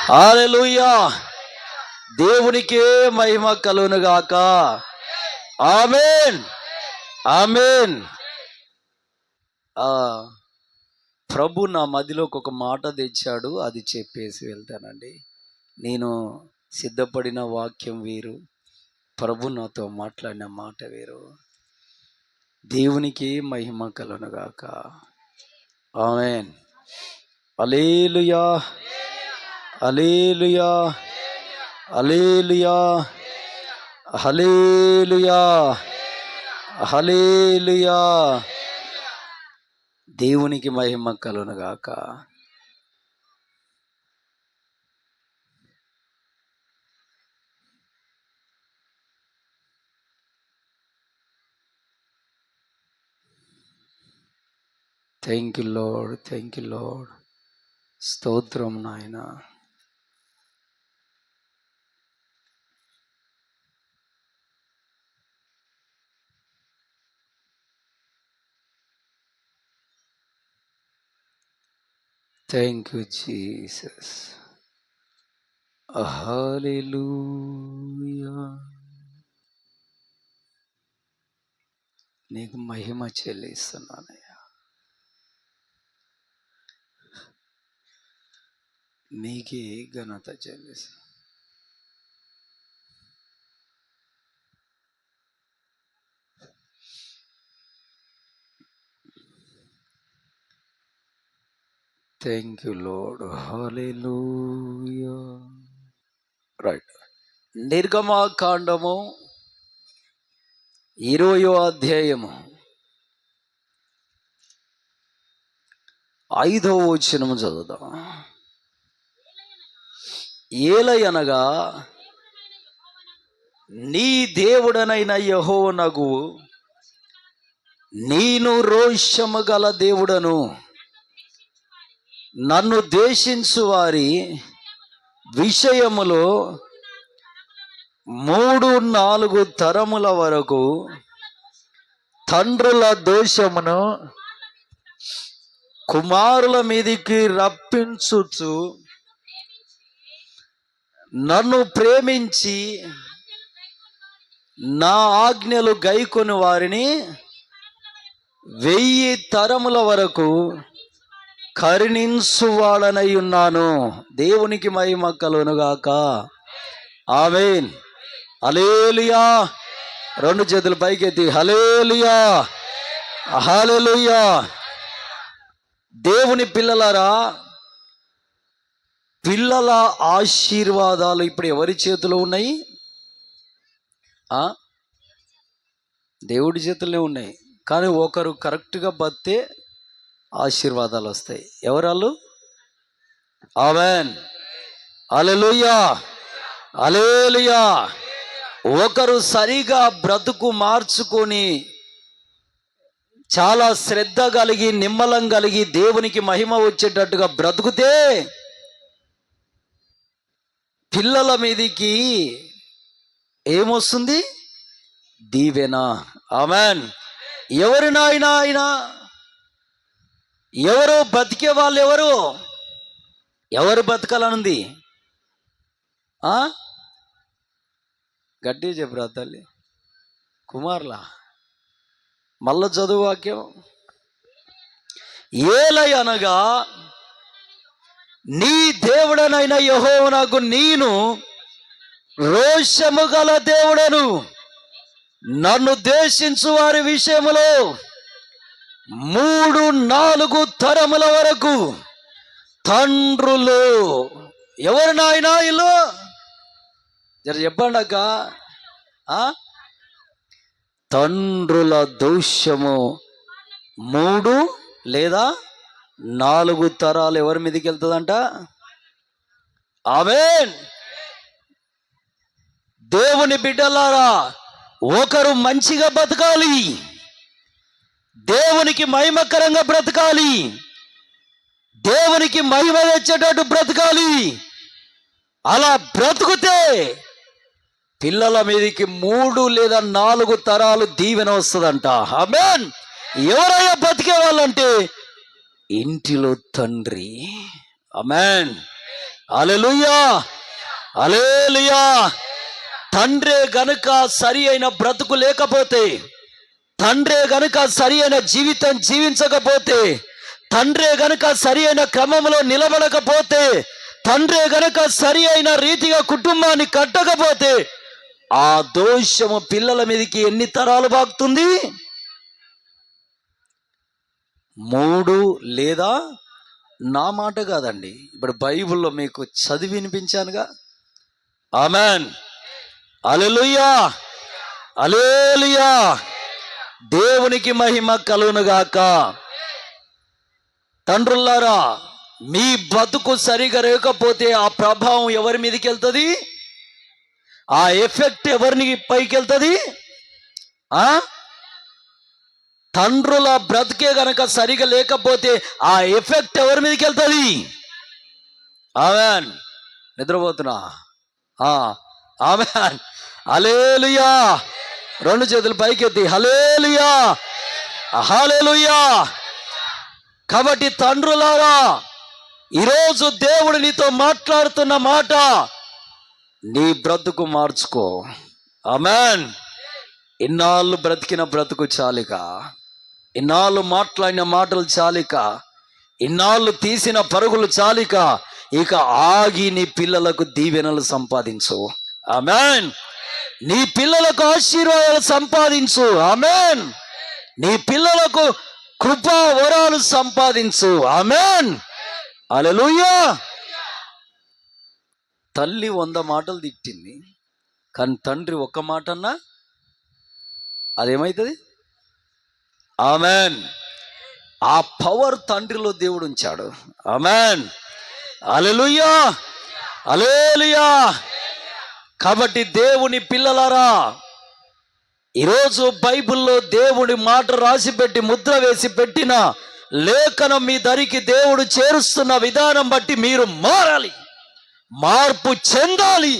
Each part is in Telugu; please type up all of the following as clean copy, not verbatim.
హల్లెలూయా. దేవునికే మహిమ కలుగును గాక. ఆమేన్, ఆమేన్. ప్రభు నా మదిలోకి ఒక మాట తెచ్చాడు, అది చెప్పేసి వెళ్తానండి. నేను సిద్ధపడిన వాక్యం వేరు, ప్రభు నాతో మాట్లాడిన మాట వేరు. దేవునికి మహిమ కలుగును గాక. ఆమేన్. హల్లెలూయా, హల్లెలూయా, హల్లెలూయా, హల్లెలూయా, హల్లెలూయా. దేవునికి మహిమ కలుగును గాక. Thank you Lord, thank you Lord. స్తోత్రం నాయన. Thank you Jesus. హల్లెలూయా. నీకు మహిమ చెల్లిస్తున్నానయ్యా, నీకే ఘనత చెల్లిస్తున్నా. Thank you Lord. Hallelujah. Right. నిర్గమకాండము 20వ అధ్యాయము 5వ వచనము చదువుదాం. ఏలయనగా నీ దేవుడనైన యెహోవానగు నేను రోషము గల దేవుడను, నన్ను ద్వేషించు వారి విషయములో 3-4 తరముల వరకు తండ్రుల దోషమును కుమారుల మీదికి రప్పించుచు నన్ను ప్రేమించి నా ఆజ్ఞలు గైకొని వారిని 1000 తరముల వరకు కరుణించువాడనై ఉన్నాను. దేవునికి మహిమ కలుగును గాక. ఆమేన్. హల్లెలూయా. 2 చేతులు పైకెత్తి హల్లెలూయా, హల్లెలూయా. దేవుని పిల్లలారా, పిల్లల ఆశీర్వాదాలు ఇప్పుడు ఎవరి చేతిలో ఉన్నాయి? దేవుడి చేతుల్లో ఉన్నాయి. కానీ ఒకరు కరెక్ట్గా బతితే ఆశీర్వాదాలు వస్తాయి. ఎవరాళ్ళు? ఆమేన్, హల్లెలూయా, హల్లెలూయా. ఒకరు సరిగా బ్రతుకు మార్చుకొని చాలా శ్రద్ధ కలిగి నిమ్మలం కలిగి దేవునికి మహిమ వచ్చేటట్టుగా బ్రతుకుతే పిల్లల మీదికి ఏమొస్తుంది? దీవెన. ఆమేన్. ఎవరు నాయన ఆయన? ఎవరు బతికే వాళ్ళు? ఎవరు బతకాలనుంది? గట్టిగా చెప్పరా తల్లి. కుమార్లా మళ్ళా చదువు వాక్యం. ఏలయనగా నీ దేవుడనైన యెహోవానగు నేను రోషము గల దేవుడను, నన్ను ద్వేషించు వారి విషయములో 3-4 తరముల వరకు తండ్రులు. ఎవరు నాయన వీళ్ళు? జర చెప్పండి అక్క. తండ్రుల దోషము 3 లేదా 4 తరాలు ఎవరి మీదకి వెళ్తుందంట? ఆమేన్. దేవుని బిడ్డలారా, ఒకరు మంచిగా బ్రతకాలి, దేవునికి మహిమకరంగా బ్రతకాలి, దేవునికి మహిమ తెచ్చేటట్టు బ్రతకాలి. అలా బ్రతుకుతే పిల్లల మీదకి 3 లేదా 4 తరాలు దీవెన వస్తుందంట. ఆమేన్. ఎవరయ్యా బతికే వాళ్ళంటే ఇంటిలో తండ్రి. ఆమేన్. హల్లెలూయా, హల్లెలూయా. తండ్రే గనుక సరి అయిన బ్రతుకు లేకపోతే, తండ్రే గనుక సరి అయిన జీవితం జీవించకపోతే, తండ్రే గనుక సరి అయిన క్రమంలో నిలబడకపోతే, తండ్రే గనుక సరి అయిన రీతిగా కుటుంబాన్ని కట్టకపోతే, ఆ దోషము పిల్లల మీదకి ఎన్ని తరాలు బాగుతుంది? 3 లేదా, నా మాట కాదండి, ఇప్పుడు బైబిల్లో మీకు చదివి వినిపించానుగా. ఆమెన్, హల్లెలూయా, హల్లెలూయా. దేవునికి మహిమ కలుగునుగాక. తండ్రులారా, మీ బతుకు సరిగా లేకపోతే ఆ ప్రభావం ఎవరి మీదకి వెళ్తుంది? ఆ ఎఫెక్ట్ ఎవరిని పైకి వెళ్తుంది? తండ్రుల బ్రతికే గనక సరిగా లేకపోతే ఆ ఎఫెక్ట్ ఎవరి మీదకి వెళ్తుంది? ఆమెన్. నిద్రపోతున్నా? ఆమెన్, హల్లెలూయా. 2 చేతులు పైకెత్తి హల్లెలూయా, హల్లెలూయా. కాబట్టి తండ్రులారా, ఈరోజు దేవుడు నీతో మాట్లాడుతున్న మాట, నీ బ్రతుకు మార్చుకో. ఆమెన్. ఇన్నాళ్ళు బ్రతికిన బ్రతుకు చాలిక, ఇన్నాళ్ళు మాట్లాడిన మాటలు చాలిక, ఇన్నాళ్ళు తీసిన పరుగులు చాలిక, ఇక ఆగి నీ పిల్లలకు దీవెనలు సంపాదించు. ఆమెన్. నీ పిల్లలకు ఆశీర్వాదాలు సంపాదించు. ఆమెన్. నీ పిల్లలకు కృపా వరాలు సంపాదించు. ఆమెన్, హల్లెలూయా. తల్లి 100 మాటలు తిట్టింది, కానీ తండ్రి ఒక్క మాట అన్నా అదేమవుతుంది? ఆమెన్. ఆ పవర్ తండ్రిలో దేవుడు ఉంచాడు. ఆమెన్, హల్లెలూయా, హల్లెలూయా. కాబట్టి దేవుని పిల్లలారా, ఈరోజు బైబిల్లో దేవుడి మాట రాసి పెట్టి ముద్ర వేసి పెట్టిన లేఖనం మీ దరికి దేవుడు చేరుస్తున్న విధానం బట్టి మీరు మారాలి, మార్పు చెందాలి.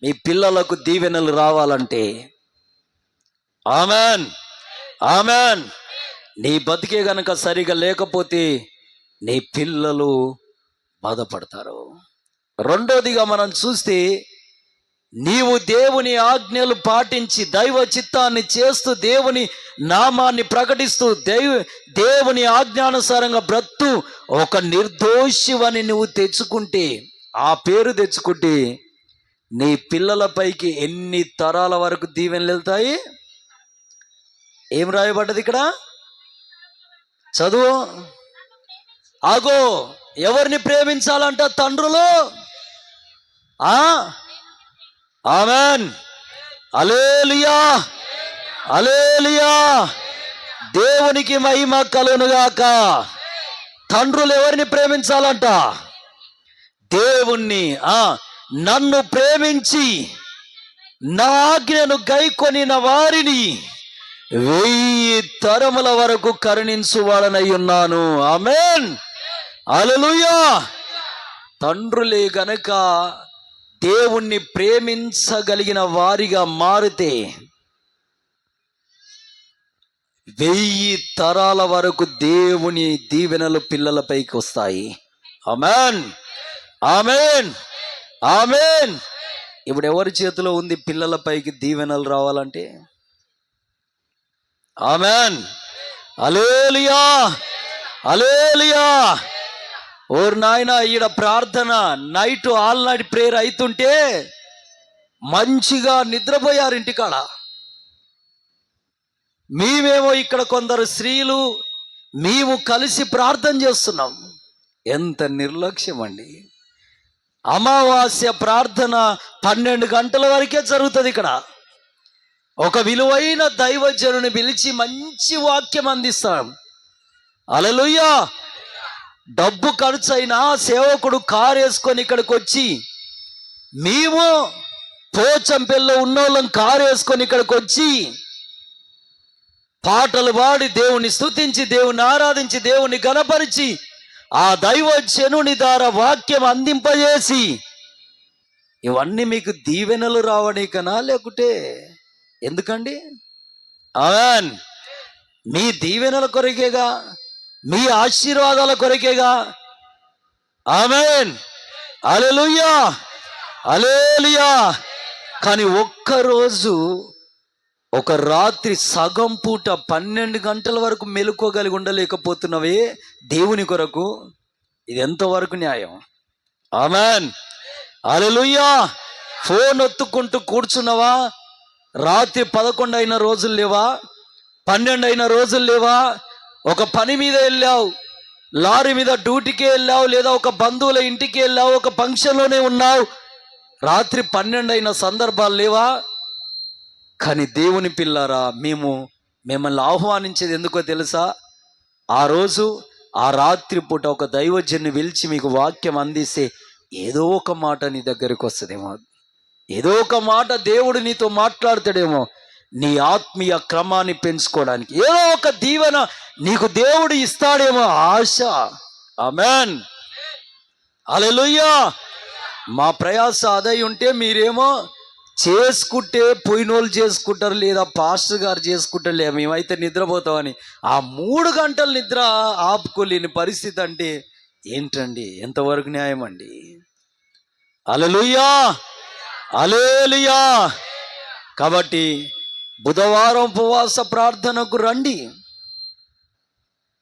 మీ పిల్లలకు దీవెనలు రావాలంటే. Amen, amen. నీ బతికే గనక సరిగా లేకపోతే నీ పిల్లలు బాధపడతారు. రెండోదిగా మనం చూస్తే, నీవు దేవుని ఆజ్ఞలు పాటించి దైవ చిత్తాన్ని చేస్తూ దేవుని నామాన్ని ప్రకటిస్తూ దేవుని ఆజ్ఞానుసారంగా బ్రతు ఒక నిర్దోషివని నువ్వు తెచ్చుకుంటే, ఆ పేరు తెచ్చుకుంటే, నీ పిల్లలపైకి ఎన్ని తరాల వరకు దీవెనలు వెళ్తాయి? ఏం రాయబడ్డది ఇక్కడ? చదువు. ఆగో, ఎవరిని ప్రేమించాలంట? తండ్రులు. ఆమెన్, హల్లెలూయా, హల్లెలూయా. దేవునికి మహిమ కలుగునుగాక. తండ్రులు ఎవరిని ప్రేమించాలంట? దేవుణ్ణి. నన్ను ప్రేమించి నా ఆజ్ఞను గైకొనిన వారిని 1000 తరముల వరకు కరుణించువాడనై ఉన్నాను. ఆమెన్, హల్లెలూయా. తండ్రులే గనక దేవుణ్ణి ప్రేమించగలిగిన వారిగా మారితే 1000 తరాల వరకు దేవుని దీవెనలు పిల్లలపైకి వస్తాయి. Amen, amen, amen. ఇప్పుడు ఎవరి చేతిలో ఉంది పిల్లలపైకి దీవెనలు రావాలంటే? Amen, hallelujah, hallelujah. ఓర్ నాయన, ఈడ ప్రార్థన నైట్ ఆల్ నైట్ ప్రేయర్ అవుతుంటే మంచిగా నిద్రపోయారు ఇంటికాడ. మేమేమో ఇక్కడ కొందరు స్త్రీలు మేము కలిసి ప్రార్థన చేస్తున్నాం. ఎంత నిర్లక్ష్యం అండి. అమావాస్య ప్రార్థన 12 గంటల వరకే జరుగుతుంది ఇక్కడ. ఒక విలువైన దైవజనుని పిలిచి మంచి వాక్యం అందిస్తాం. హల్లెలూయా. డబ్బు ఖర్చు అయినా సేవకుడు కారు వేసుకొని ఇక్కడికి వచ్చి, మేము పోచంపల్లిలో ఉన్నోళ్ళం కారు వేసుకొని ఇక్కడికి వచ్చి పాటలు పాడి దేవుని స్తుతించి దేవుని ఆరాధించి దేవుని గణపరిచి ఆ దైవజనుని ద్వారా వాక్యం అందింపజేసి, ఇవన్నీ మీకు దీవెనలు రావడానికనా లేకుంటే ఎందుకండి? ఆమెన్. మీ దీవెనల కొరకేగా, మీ ఆశీర్వాదాల కొరకేగా. ఆమెన్. హల్లెలూయా, హల్లెలూయా. కానీ ఒక్కరోజు ఒక రాత్రి సగం పూట 12 గంటల వరకు మెలుకోగలిగి ఉండలేకపోతున్నవే దేవుని కొరకు, ఇది ఎంతవరకు న్యాయం? ఆమెన్, హల్లెలూయా. ఫోన్ ఒత్తుకుంటూ కూర్చున్నావా? రాత్రి 11 అయిన రోజులు లేవా? 12 అయిన రోజులు లేవా? ఒక పని మీద వెళ్ళావు, లారీ మీద డ్యూటీకి వెళ్ళావు, లేదా ఒక బంధువుల ఇంటికి వెళ్ళావు, ఒక ఫంక్షన్లోనే ఉన్నావు, రాత్రి 12 అయిన సందర్భాలు లేవా? కానీ దేవుని పిల్లారా, మిమ్మల్ని ఆహ్వానించేది ఎందుకో తెలుసా? ఆ రోజు ఆ రాత్రి పూట ఒక దైవజన్ని పిలిచి మీకు వాక్యం అందిస్తే ఏదో ఒక మాట నీ దగ్గరికి వస్తుందేమో, ఏదో ఒక మాట దేవుడు నీతో మాట్లాడతాడేమో, నీ ఆత్మీయ క్రమాన్ని పెంచుకోవడానికి ఏదో ఒక దీవెన నీకు దేవుడు ఇస్తాడేమో ఆశ. ఆమెన్, హల్లెలూయా. మా ప్రయాస అదై ఉంటే మీరేమో చేసుకుంటే పోయినోళ్ళు చేసుకుంటారు, లేదా పాస్టర్ గారు చేసుకుంటారు, లేదా మేమైతే నిద్రపోతామని ఆ 3 గంటలు నిద్ర ఆపుకోలేని పరిస్థితి అంటే ఏంటండి? ఎంతవరకు న్యాయం అండి? హల్లెలూయా, హల్లెలూయా. కాబట్టి బుధవారం ఉపవాస ప్రార్థనకు రండి,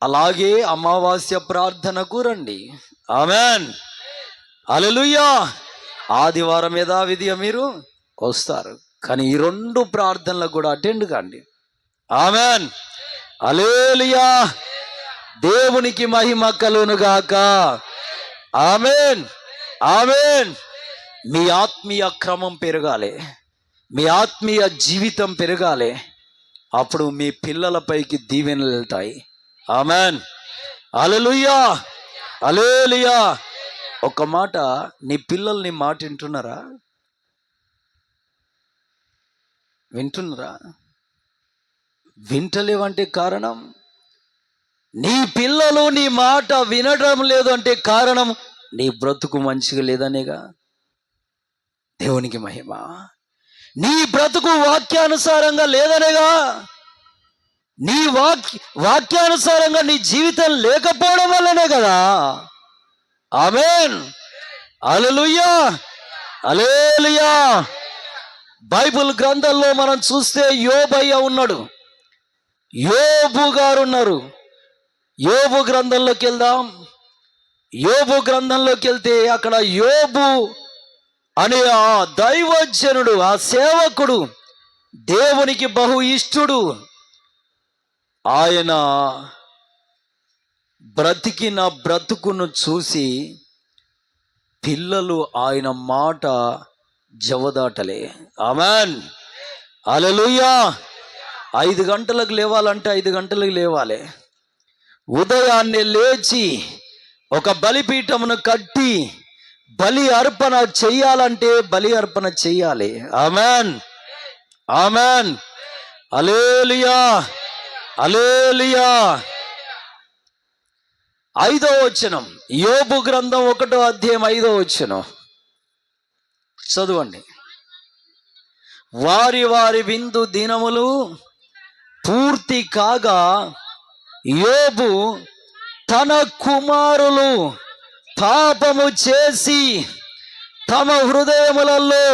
అలాగే అమావాస్య ప్రార్థనకు రండి. ఆమెన్, హల్లెలూయా. ఆదివారం యథావిధిగా మీరు వస్తారు, కానీ ఈ 2 ప్రార్థనలకు కూడా అటెండ్ కాండి. ఆమెన్, హల్లెలూయా. దేవునికి మహిమ కలుగును గాక. Amen, amen. మీ ఆత్మీయ క్రమం పెరగాలి, మీ ఆత్మీయ జీవితం పెరగాలి, అప్పుడు మీ పిల్లలపైకి దీవెనలు వెళ్తాయి. ఆమెన్, హల్లెలూయా, హల్లెలూయా. ఒక మాట, నీ పిల్లల్ని మాట వింటున్నారా? వింటున్నారా? వింటలేవంటే కారణం, నీ పిల్లలు నీ మాట వినడం లేదు అంటే కారణం నీ బ్రతుకు మంచిగా లేదనేగా. దేవునికి మహిమ. నీ బ్రతుకు వాక్యానుసారంగా లేదనేగా. నీ వాక్యానుసారంగా నీ జీవితం లేకపోవడం వల్లనే కదా. ఆమేన్, హల్లెలూయా, హల్లెలూయా. బైబిల్ గ్రంథంలో మనం చూస్తే యోబయ్య ఉన్నాడు, యోబు గారు ఉన్నారు. యోబు గ్రంథంలోకి వెళ్దాం. యోబు గ్రంథంలోకి వెళ్తే అక్కడ యోబు అనే ఆ దైవజనుడు, ఆ సేవకుడు, దేవునికి బహు ఇష్టుడు, ఆయన బ్రతికిన బ్రతుకును చూసి పిల్లలు ఆయన మాట జవదాటలే. ఆమెన్, హల్లెలూయా. 5 గంటలకు లేవాలంటే 5 గంటలకు లేవాలి. ఉదయాన్నే లేచి ఒక బలిపీఠమును కట్టి బలి అర్పణ చెయ్యాలంటే బలి అర్పణ చెయ్యాలి. ఆమెన్, ఆమెన్, హల్లెలూయా, హల్లెలూయా. 5వ వచనం, యోబు గ్రంథం 1వ అధ్యాయం 5వ వచనం చదవండి. వారి వారి విందు దినములు పూర్తి కాగా యోబు తన కుమారులు పాపము చేసి తమ హృదయములలో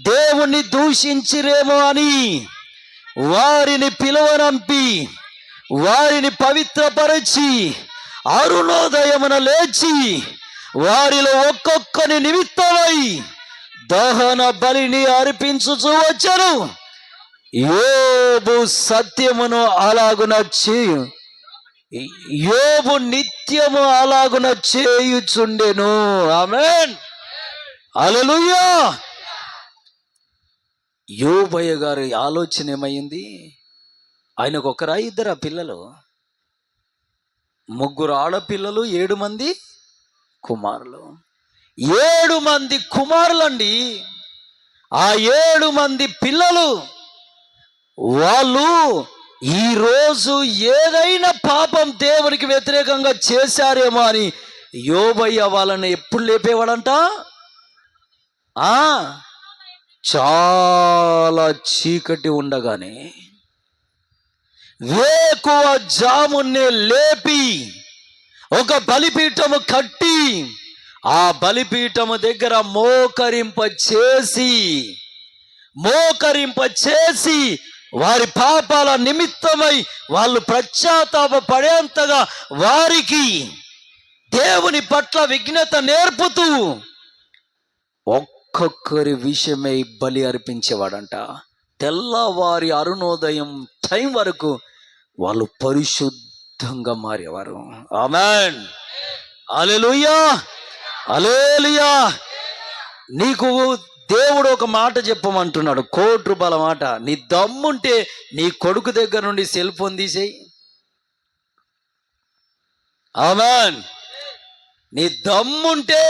దేవుణ్ణి దూషించిరేమో అని వారిని పిలువనంపి వారిని పవిత్రపరచి అరుణోదయమున లేచి వారిలో ఒక్కొక్కని నిమిత్తమై దహన బలిని అర్పించుచూ వచ్చారు. యోబు సత్యమును అలాగున చేయు, యోబు నిత్యము అలాగున చేయుచుండెను. ఆమేన్, హల్లెలూయా. యోబయ్య గారి ఆలోచన ఏమైంది? ఆయనకు 1-2 పిల్లలు, 3 ఆడపిల్లలు, 7 మంది కుమారులు. 7 మంది కుమారులండి. ఆ 7 మంది పిల్లలు వాళ్ళు ఈరోజు ఏదైనా పాపం దేవునికి వ్యతిరేకంగా చేశారేమో అని యోబయ్య వాళ్ళని ఎప్పుడు లేపేవాడంట? చాలా చీకటి ఉండగానే వేకువ జామున్నే లేపి ఒక బలిపీఠము కట్టి ఆ బలిపీఠము దగ్గర మోకరింప చేసి వారి పాపాల నిమిత్తమై వాళ్ళు పశ్చాత్తాప పడేంతగా వారికి దేవుని పట్ల విజ్ఞత నేర్పుతూ ఒక్కొక్కరి విషయమై బలి అర్పించేవాడంట. తెల్లవారి అరుణోదయం టైం వరకు వాళ్ళు పరిశుద్ధంగా మారేవారు. ఆమేన్, హల్లెలూయా, హల్లెలూయా. నీకు దేవుడు ఒక మాట చెప్పమంటున్నాడు, ₹1,00,00,000 మాట. నీ దమ్ముంటే నీ కొడుకు దగ్గర నుండి సెల్ ఫోన్ తీసేయి. ఆమేన్. నీ దమ్ముంటే,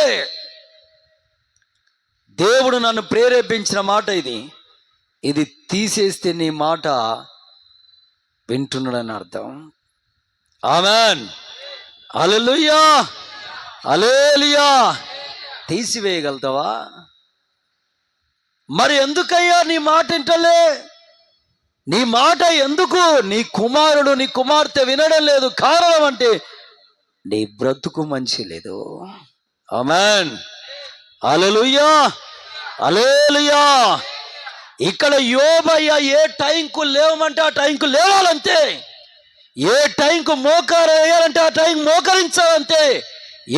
దేవుడు నన్ను ప్రేరేపించిన మాట ఇది తీసేస్తే నీ మాట వింటున్నాడని అర్థం. ఆమేన్, హల్లెలూయా, హల్లెలూయా. తీసివేయగలుగుతావా? మరి ఎందుకయ్యా నీ మాట వింటలే? నీ మాట ఎందుకు నీ కుమారుడు నీ కుమార్తె వినడం లేదు? కారణం అంటే నీ బ్రతుకు మంచి లేదు. ఆమేన్, హల్లెలూయా, హల్లెలూయా. ఇక్కడ యోబయ్య ఏ టైంకు లేవమంటే ఆ టైంకు లేవాలంతే, ఏ టైంకు మోకారు వేయాలంటే ఆ టైం మోకరించాలంతే,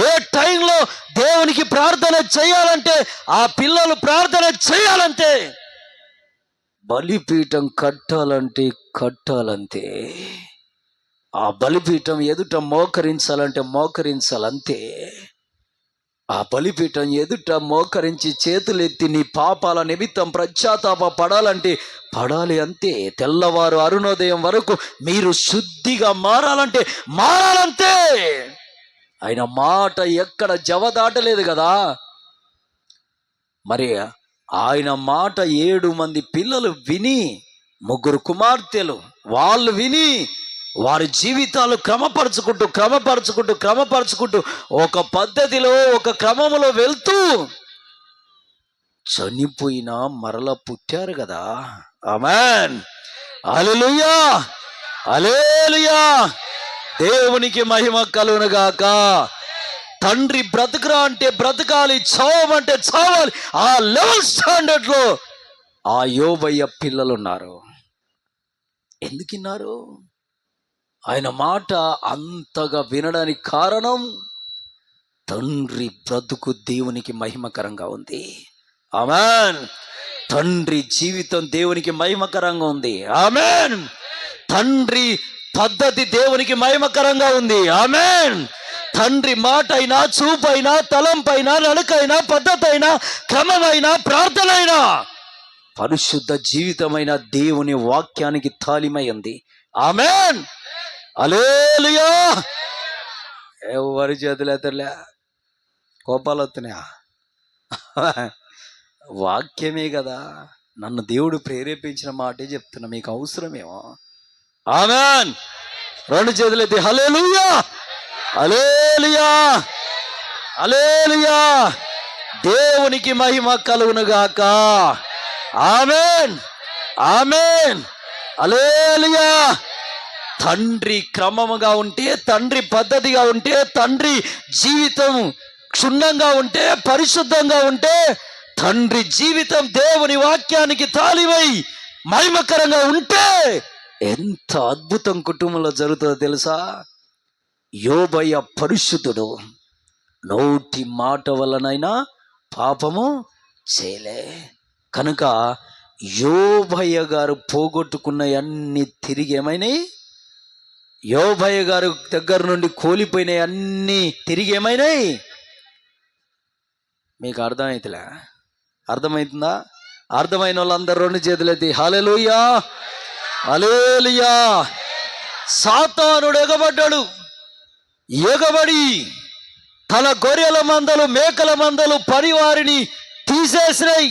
ఏ టైంలో దేవునికి ప్రార్థన చేయాలంటే ఆ పిల్లలు ప్రార్థన చేయాలంతే, బలిపీఠం కట్టాలంటే ఆ బలిపీఠం ఎదుట మోకరించాలంతే, ఆ బలిపీఠం ఎదుట మోకరించి చేతులెత్తి నీ పాపాల నిమిత్తం పశ్చాత్తాప పడాలి అంతే. తెల్లవారు అరుణోదయం వరకు మీరు శుద్ధిగా మారాలంతే. ఆయన మాట ఎక్కడ జవదాటలేదు కదా. మరి ఆయన మాట 7 మంది పిల్లలు విని, 3 కుమార్తెలు వాళ్ళు విని వారి జీవితాలు క్రమపరుచుకుంటూ ఒక పద్ధతిలో ఒక క్రమములో వెళ్తూ చనిపోయినా మరలా పుట్టారు కదా. ఆమేన్, హల్లెలూయా, హల్లెలూయా. దేవునికి మహిమ కలుగును గాక. తండ్రి బ్రతుకురా అంటే బ్రతకాలి, చావమంటే చావాలి. ఆ లెవెల్ స్టాండర్డ్ లో ఆ యోబయ్య పిల్లలు ఉన్నారు. ఎందుకున్నారు? ఆయన మాట అంతగా వినడానికి కారణం తండ్రి బ్రతుకు దేవునికి మహిమకరంగా ఉంది. ఆమేన్. తండ్రి జీవితం దేవునికి మహిమకరంగా ఉంది. ఆమేన్. తండ్రి పద్ధతి దేవునికి మహిమకరంగా ఉంది. ఆమేన్. తండ్రి మాట అయినా, చూపైనా, తలంపైనా, నడకైనా, పద్ధతైనా, క్రమమైనా, ప్రార్థనైనా పరిశుద్ధ జీవితమైన దేవుని వాక్యానికి తాలిమై ఉంది. ఆమేన్, హల్లెలూయా. ఎవరి చేతులు ఎత్తలే, కోపాలు వస్తున్నాయా? వాక్యమే కదా. నన్ను దేవుడు ప్రేరేపించిన మాటే చెప్తున్నా, మీకు అవసరమేమో. ఆమేన్. 2 చేతులు ఎత్తి హల్లెలూయా, హల్లెలూయా, హల్లెలూయా. దేవునికి మహిమ కలుగును గాక. ఆమేన్, ఆమేన్, హల్లెలూయా. తండ్రి క్రమముగా ఉంటే, తండ్రి పద్ధతిగా ఉంటే, తండ్రి జీవితం క్షుణ్ణంగా ఉంటే, పరిశుద్ధంగా ఉంటే, తండ్రి జీవితం దేవుని వాక్యానికి తాలివై మహిమకరంగా ఉంటే ఎంత అద్భుతం కుటుంబంలో జరుగుతుందో తెలుసా? యోబయ్య పరిశుద్ధుడు, నోటి మాట వలనైనా పాపము చేయలే. కనుక యోబయ్య గారు పోగొట్టుకున్న అన్ని తిరిగి ఏమైనాయి? యోబయ్య గారు దగ్గర నుండి కోల్పోయినాయి అన్ని తిరిగి ఏమైనాయి? మీకు అర్థమవుతుందా? అర్థమైన వాళ్ళందరూ 2 చేతులెత్తి హల్లెలూయా, హల్లెలూయా. సాతానుడు ఎగబడి తన గొర్రెల మందలు, మేకల మందలు, పరివారిని తీసేసినాయి.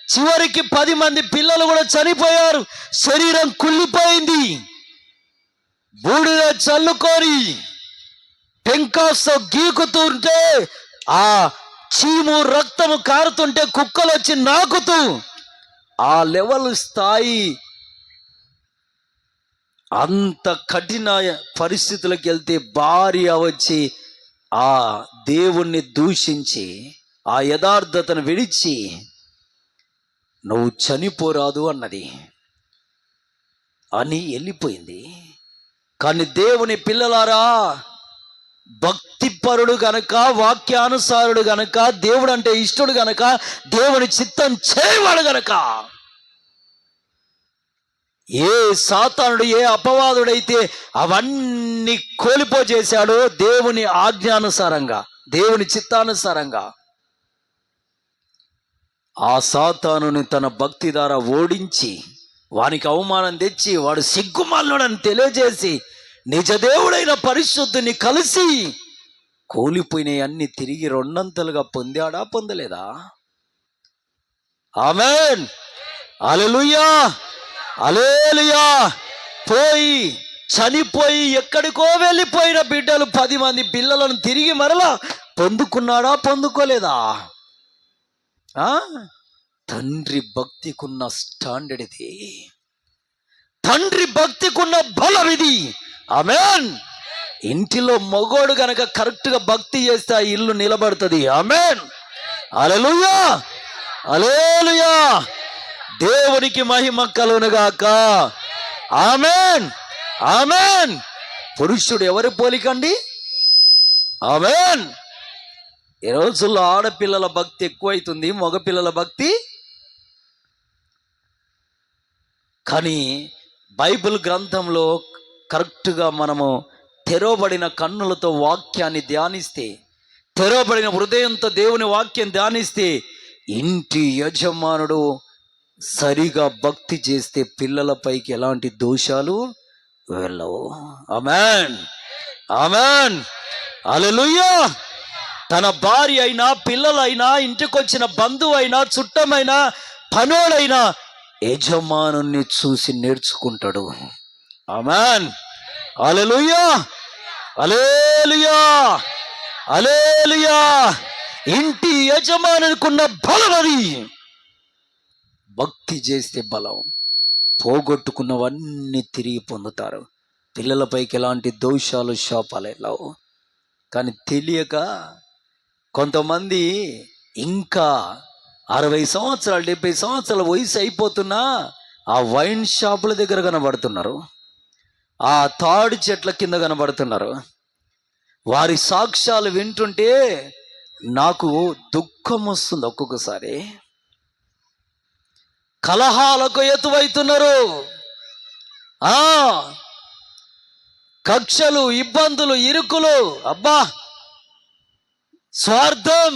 చివరికి 10 మంది పిల్లలు కూడా చనిపోయారు. శరీరం కుళ్ళిపోయింది. బూడిద చల్లుకొని పెంకాస్తో గీకుతుంటే ఆ చీము రక్తము కారుతుంటే కుక్కలు వచ్చి నాకుతూ ఆ లెవెల్ స్థాయి, అంత కఠిన పరిస్థితులకు వెళ్తే భార్య వచ్చి ఆ దేవుణ్ణి దూషించి ఆ యథార్థతను విడిచి నువ్వు చనిపోరాదు అన్నది అని వెళ్ళిపోయింది. కానీ దేవుని పిల్లలారా, భక్తిపరుడు గనక, వాక్యానుసారుడు గనక, దేవుడు అంటే ఇష్టడు గనక, దేవుని చిత్తం చేయవాడు గనక, ఏ సాతానుడు ఏ అపవాదుడైతే అవన్నీ కోల్పోజేశాడో దేవుని ఆజ్ఞానుసారంగా, దేవుని చిత్తానుసారంగా, ఆ సాతానుని తన భక్తి ద్వారా ఓడించి వానికి అవమానం తెచ్చి వాడు సిగ్గుమాలినోడని తెలియజేసి నిజదేవుడైన పరిశుద్ధుని కలిసి కోల్పోయినవి అన్ని తిరిగి రెండంతలుగా పొందాడా, పొందలేదా? ఆమేన్, హల్లెలూయా, హల్లెలూయా. పోయి చనిపోయి ఎక్కడికో వెళ్ళిపోయిన బిడ్డలు 10 మంది పిల్లలను తిరిగి మరలా పొందుకున్నాడా, పొందుకోలేదా? తండ్రి భక్తికున్న స్టాండర్డ్ ఇది, తండ్రి భక్తికున్న బలం ఇది. ఆమేన్. ఇంటిలో మగోడు గనక కరెక్ట్గా భక్తి చేస్తే ఆ ఇల్లు నిలబడుతుంది. ఆమేన్, హల్లెలూయా, హల్లెలూయా. దేవునికి మహిమ కలుగునుగాక. ఆమేన్, ఆమేన్. పురుషుడు ఎవరి పోలికండి? ఆమేన్. ఈ రోజుల్లో ఆడపిల్లల భక్తి ఎక్కువైతుంది, మగపిల్లల భక్తి. కానీ బైబిల్ గ్రంథంలో కరెక్ట్గా మనము తెరవబడిన కన్నులతో వాక్యాన్ని ధ్యానిస్తే, తెరవబడిన హృదయంతో దేవుని వాక్యం ధ్యానిస్తే, ఇంటి యజమానుడు సరిగా భక్తి చేస్తే పిల్లలపైకి ఎలాంటి దోషాలు వెళ్ళవు. ఆమేన్, ఆమేన్, హల్లెలూయా. తన భార్య అయినా, పిల్లలైనా, ఇంటికొచ్చిన బంధువు అయినా, చుట్టమైనా, పనోడైనా యజమానుని చూసి నేర్చుకుంటాడు. ఆమేన్, హల్లెలూయా, హల్లెలూయా, హల్లెలూయా. ఇంటి యజమానుకున్న బలం అది. భక్తి చేస్తే బలం, పోగొట్టుకున్నవన్నీ తిరిగి పొందుతారు. పిల్లలపైకి ఎలాంటి దోషాలు, శాపాలు లేవు. కానీ తెలియక కొంతమంది ఇంకా 60 సంవత్సరాలు 70 సంవత్సరాల వయసు అయిపోతున్నా ఆ వైన్ షాపుల దగ్గర కనబడుతున్నారు, ఆ తాడి చెట్ల కింద కనబడుతున్నారు. వారి సాక్ష్యాలు వింటుంటే నాకు దుఃఖం వస్తుంది. ఒక్కొక్కసారి కలహాలకు ఎతువైతున్నారు. కక్షలు, ఇబ్బందులు, ఇరుకులు, అబ్బా, స్వార్థం,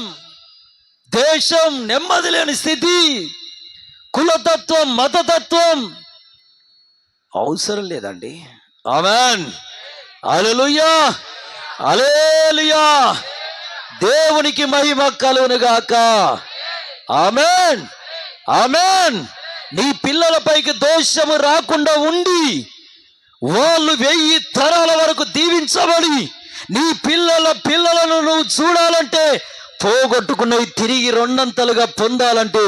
దేశం, నెమ్మది లేని స్థితి, కులతత్వం, మతతత్వం అవసరం లేదండి. ఆమేన్, హల్లెలూయా, హల్లెలూయా. దేవునికి మహిమ కలుగునుగాక. ఆమేన్, ఆమేన్. నీ పిల్లలపైకి దోషము రాకుండా ఉండి వాళ్ళు 1000 తరాల వరకు దీవించబడి నీ పిల్లలను నువ్వు చూడాలంటే, పోగొట్టుకున్నవి తిరిగి రెండంతలుగా పొందాలంటే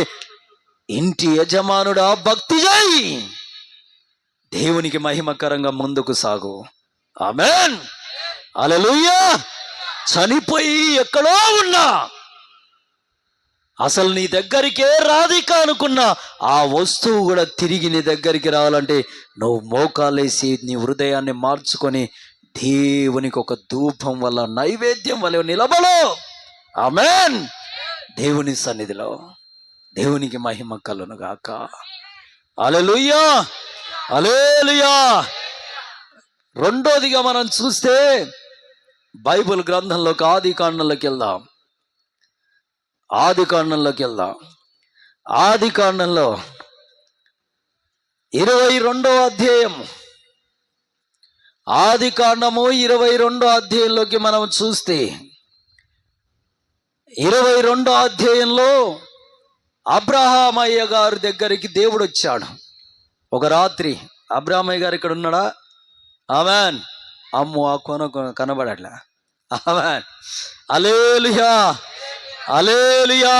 ఇంటి యజమానుడా భక్తి చేయి, దేవునికి మహిమకరంగా ముందుకు సాగు. ఆమేన్, హల్లెలూయా. చనిపోయి ఎక్కడో ఉన్నా, అసలు నీ దగ్గరికే రాధిక అనుకున్న ఆ వస్తువు కూడా తిరిగి నీ దగ్గరికి రావాలంటే నువ్వు మోకాలేసి నీ హృదయాన్ని మార్చుకొని దేవునికి ఒక ధూపం వల్ల, నైవేద్యం వల్ల నిలబడు. ఆమేన్. దేవుని సన్నిధిలో దేవునికి మహిమ కలుగునుగాక. హల్లెలూయా, హల్లెలూయా. రెండోదిగా మనం చూస్తే బైబిల్ గ్రంథంలోకి ఆదికాండంలోకి వెళ్దాం. ఆదికాండంలో 22వ అధ్యాయం. ఆదికాండము 22వ అధ్యాయంలోకి మనం చూస్తే 22వ అధ్యాయంలో అబ్రహామయ్య గారి దగ్గరికి దేవుడు వచ్చాడు ఒక రాత్రి. అబ్రహామయ్య గారు ఇక్కడ ఉన్నాడా? ఆమేన్. అమ్ము ఆ కొన కనబడట్లా. ఆమేన్, హల్లెలూయా, హల్లెలూయా.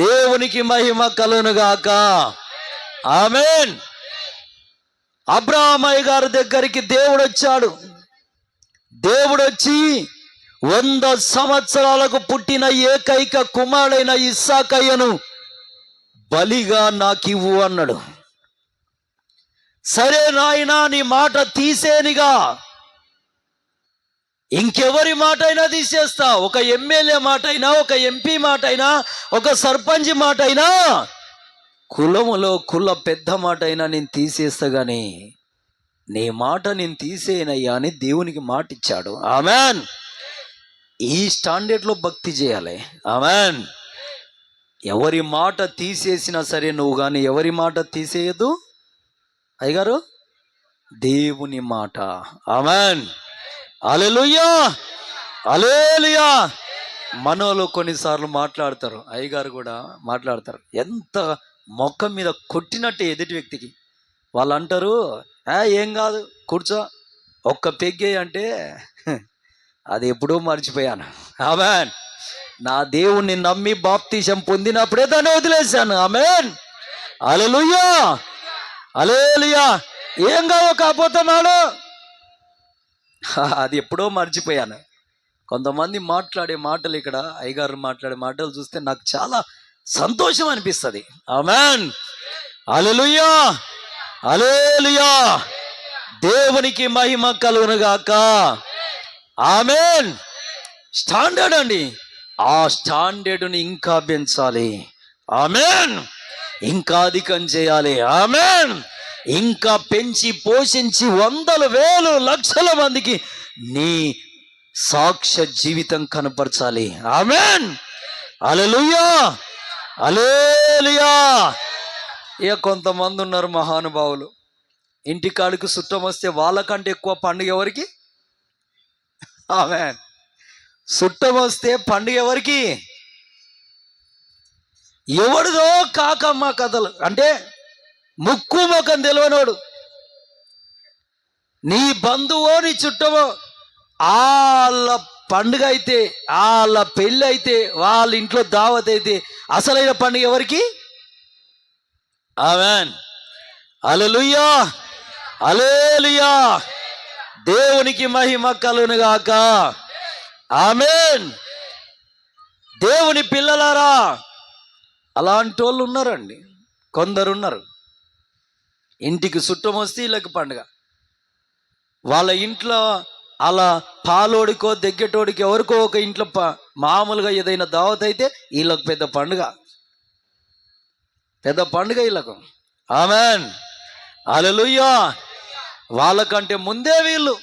దేవునికి మహిమ కలుగునుగాక. ఆమేన్. అబ్రహామయ్య గారి దగ్గరికి దేవుడు వచ్చాడు. దేవుడు వచ్చి 100 సంవత్సరాలకు పుట్టిన ఏకైక కుమారుడైన ఇస్సాకయ్యను బలిగా నాకివ్వు అన్నాడు. సరే నాయనా, నీ మాట తీసేనిగా, ఇంకెవరి మాట అయినా తీసేస్తా. ఒక ఎమ్మెల్యే మాట అయినా, ఒక ఎంపీ మాట అయినా, ఒక సర్పంచ్ మాట అయినా, కులములో కుల పెద్ద మాట అయినా నేను తీసేస్తా, గాని నీ మాట నేను తీసేయనయ్యా అని దేవునికి మాట ఇచ్చాడు. ఆమెన్. ఈ స్టాండర్డ్లో భక్తి చేయాలి. ఆమెన్. ఎవరి మాట తీసేసినా సరే నువ్వు కానీ ఎవరి మాట తీసేయద్దు అయ్యగారు, దేవుని మాట. ఆమెన్. హల్లెలూయా, హల్లెలూయా. మనోళ్ళు కొన్నిసార్లు మాట్లాడతారు, అయ్యగారు కూడా మాట్లాడతారు, ఎంత మొక్క మీద కొట్టినట్టే ఎదుటి వ్యక్తికి. వాళ్ళు అంటారు, ఏం కాదు కూర్చో, ఒక్క పెగ్గే అంటే అది ఎప్పుడూ మర్చిపోయాను. ఆమెన్. నా దేవుణ్ణి నమ్మి బాప్తిసం పొందినప్పుడే దాన్ని వదిలేశాను. ఆమెన్. హల్లెలూయా, హల్లెలూయా. ఏం కాదు, కాకపోతే నాడు అది ఎప్పుడో మర్చిపోయాను. కొంతమంది మాట్లాడే మాటలు, ఇక్కడ అయ్యగారు మాట్లాడే మాటలు చూస్తే నాకు చాలా సంతోషం అనిపిస్తుంది. ఆమెన్. హల్లెలూయా, హల్లెలూయా. దేవునికి మహిమ కలుగును గాక. ఆమెన్. స్టాండర్డ్ అండి, ఆ స్టాండర్డ్ని ఇంకా పెంచాలి. ఆమెన్. ఇంకా అధికం చేయాలి. ఆమెన్. ఇంకా పెంచి పోషించి 100,000 లక్షల మందికి నీ సాక్ష్య జీవితం కనపరచాలి. ఆమెన్. హల్లెలూయా, హల్లెలూయా. ఇక కొంతమంది ఉన్నారు మహానుభావులు, ఇంటికాడికి చుట్టం వస్తే వాళ్ళకంటే ఎక్కువ పండుగ ఎవరికి? ఆమెన్. చుట్టం వస్తే పండుగ ఎవరికి? ఎవడిదో కాకమ్మ కథలు అంటే ముక్కు ముఖం తెలియనోడు, నీ బంధువో నీ చుట్టమో, వాళ్ళ పండుగ అయితే, వాళ్ళ పెళ్ళి అయితే, వాళ్ళ ఇంట్లో దావత్ అయితే అసలైన పండుగ ఎవరికి? ఆమెన్. హల్లెలూయా, హల్లెలూయా. దేవునికి మహిమ కలుగును గాక. ఆమెన్. దేవుని పిల్లలారా, అలాంటి వాళ్ళు ఉన్నారండి, కొందరు ఉన్నారు. ఇంటికి చుట్టం వస్తే వీళ్ళకి పండుగ, వాళ్ళ ఇంట్లో అలా పాలోడికో దగ్గటోడికి ఎవరికో ఒక ఇంట్లో మామూలుగా ఏదైనా దావత్ అయితే వీళ్ళకు పెద్ద పండుగ, పెద్ద పండుగ వీళ్ళకు. ఆమెన్. హల్లెలూయా. వాళ్ళకంటే ముందే వీళ్ళు.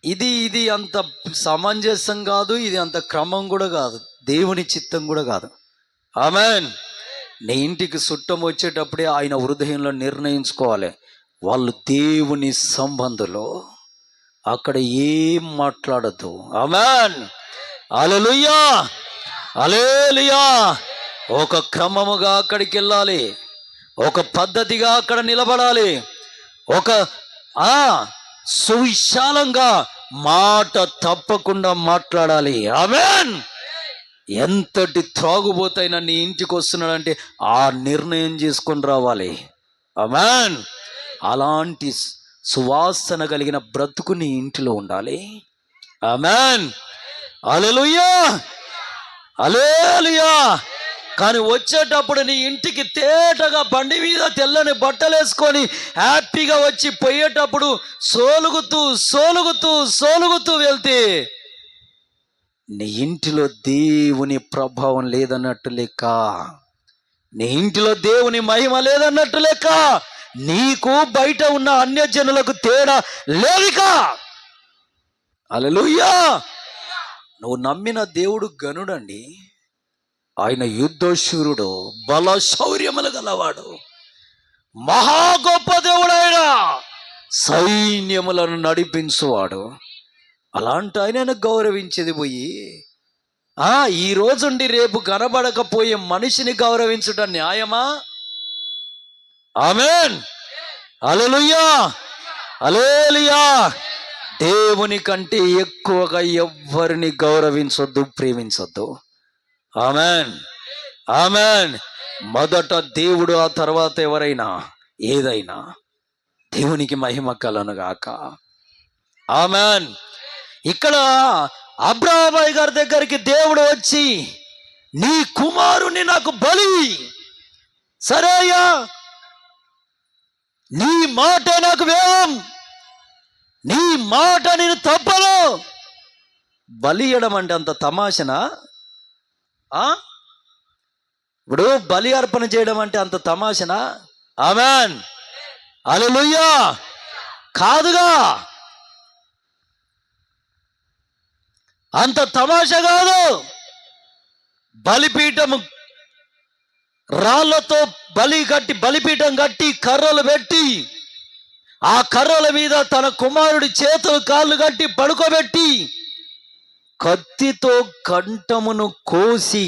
ఇది అంత సమంజసం కాదు, ఇది అంత క్రమం కూడా కాదు, దేవుని చిత్తం కూడా కాదు. ఆమెన్. నీ ఇంటికి చుట్టం వచ్చేటప్పుడే ఆయన హృదయంలో నిర్ణయించుకోవాలి, వాళ్ళు దేవుని సంబంధులు, అక్కడ ఏం మాట్లాడద్దు. ఆమెన్. హల్లెలూయా, హల్లెలూయా. ఒక క్రమముగా అక్కడికి వెళ్ళాలి, ఒక పద్ధతిగా అక్కడ నిలబడాలి, ఒక సువిశాలంగా మాట తప్పకుండా మాట్లాడాలి. ఆమెన్. ఎంతటి త్రాగుబోతైనా నీ ఇంటికి వస్తున్నాడంటే ఆ నిర్ణయం చేసుకొని రావాలి. ఆమెన్. అలాంటి సువాసన కలిగిన బ్రతుకు నీ ఇంటిలో ఉండాలి. ఆమెన్. హల్లెలూయా, హల్లెలూయా. కానీ వచ్చేటప్పుడు నీ ఇంటికి తేటగా బండి మీద తెల్లని బట్టలు వేసుకొని హ్యాపీగా వచ్చి పోయేటప్పుడు సోలుగుతూ సోలుగుతూ సోలుగుతూ వెళ్తే నీ ఇంటిలో దేవుని ప్రభావం లేదన్నట్టు లెక్క, నీ ఇంటిలో దేవుని మహిమ లేదన్నట్టు లెక్క, నీకు బయట ఉన్న అన్యజనులకు తేడా లేదిక. హల్లెలూయా. నువ్వు నమ్మిన దేవుడు గనుడండి, ఆయన యుద్ధశూరుడు, బల శౌర్యములు గలవాడు, మహా గొప్ప దేవుడు, ఆయన సైన్యములను నడిపించువాడు. అలాంటి ఆయనను గౌరవించేది పోయి ఈ రోజుండి రేపు కనబడకపోయే మనిషిని గౌరవించడం న్యాయమా? ఆమెన్. హల్లెలూయా, హల్లెలూయా. దేవుని కంటే ఎక్కువగా ఎవ్వరిని గౌరవించొద్దు, ప్రేమించొద్దు. Amen, amen. మొదట దేవుడు, ఆ తర్వాత ఎవరైనా ఏదైనా. దేవునికి మహిమ కలుగును గాక. ఆమెన్. ఇక్కడ అబ్రాహాము గారి దగ్గరికి దేవుడు వచ్చి, నీ కుమారుని నాకు బలి, సరే అయ్యా, నీ మాట నాకు వేయం, నీ మాట నేను తప్పను. బలి ఇవ్వడం అంటే అంత తమాషనా? ఇప్పుడు బలి అర్పణ చేయడం అంటే అంత తమాషనా? ఆమెన్, హల్లెలూయా. కాదుగా, అంత తమాషా కాదు. బలిపీఠము రాళ్లతో బలిపీఠం కట్టి కర్రలు పెట్టి, ఆ కర్రల మీద తన కుమారుడి చేతులు కాళ్ళు కట్టి పడుకోబెట్టి, కత్తితో కంఠమును కోసి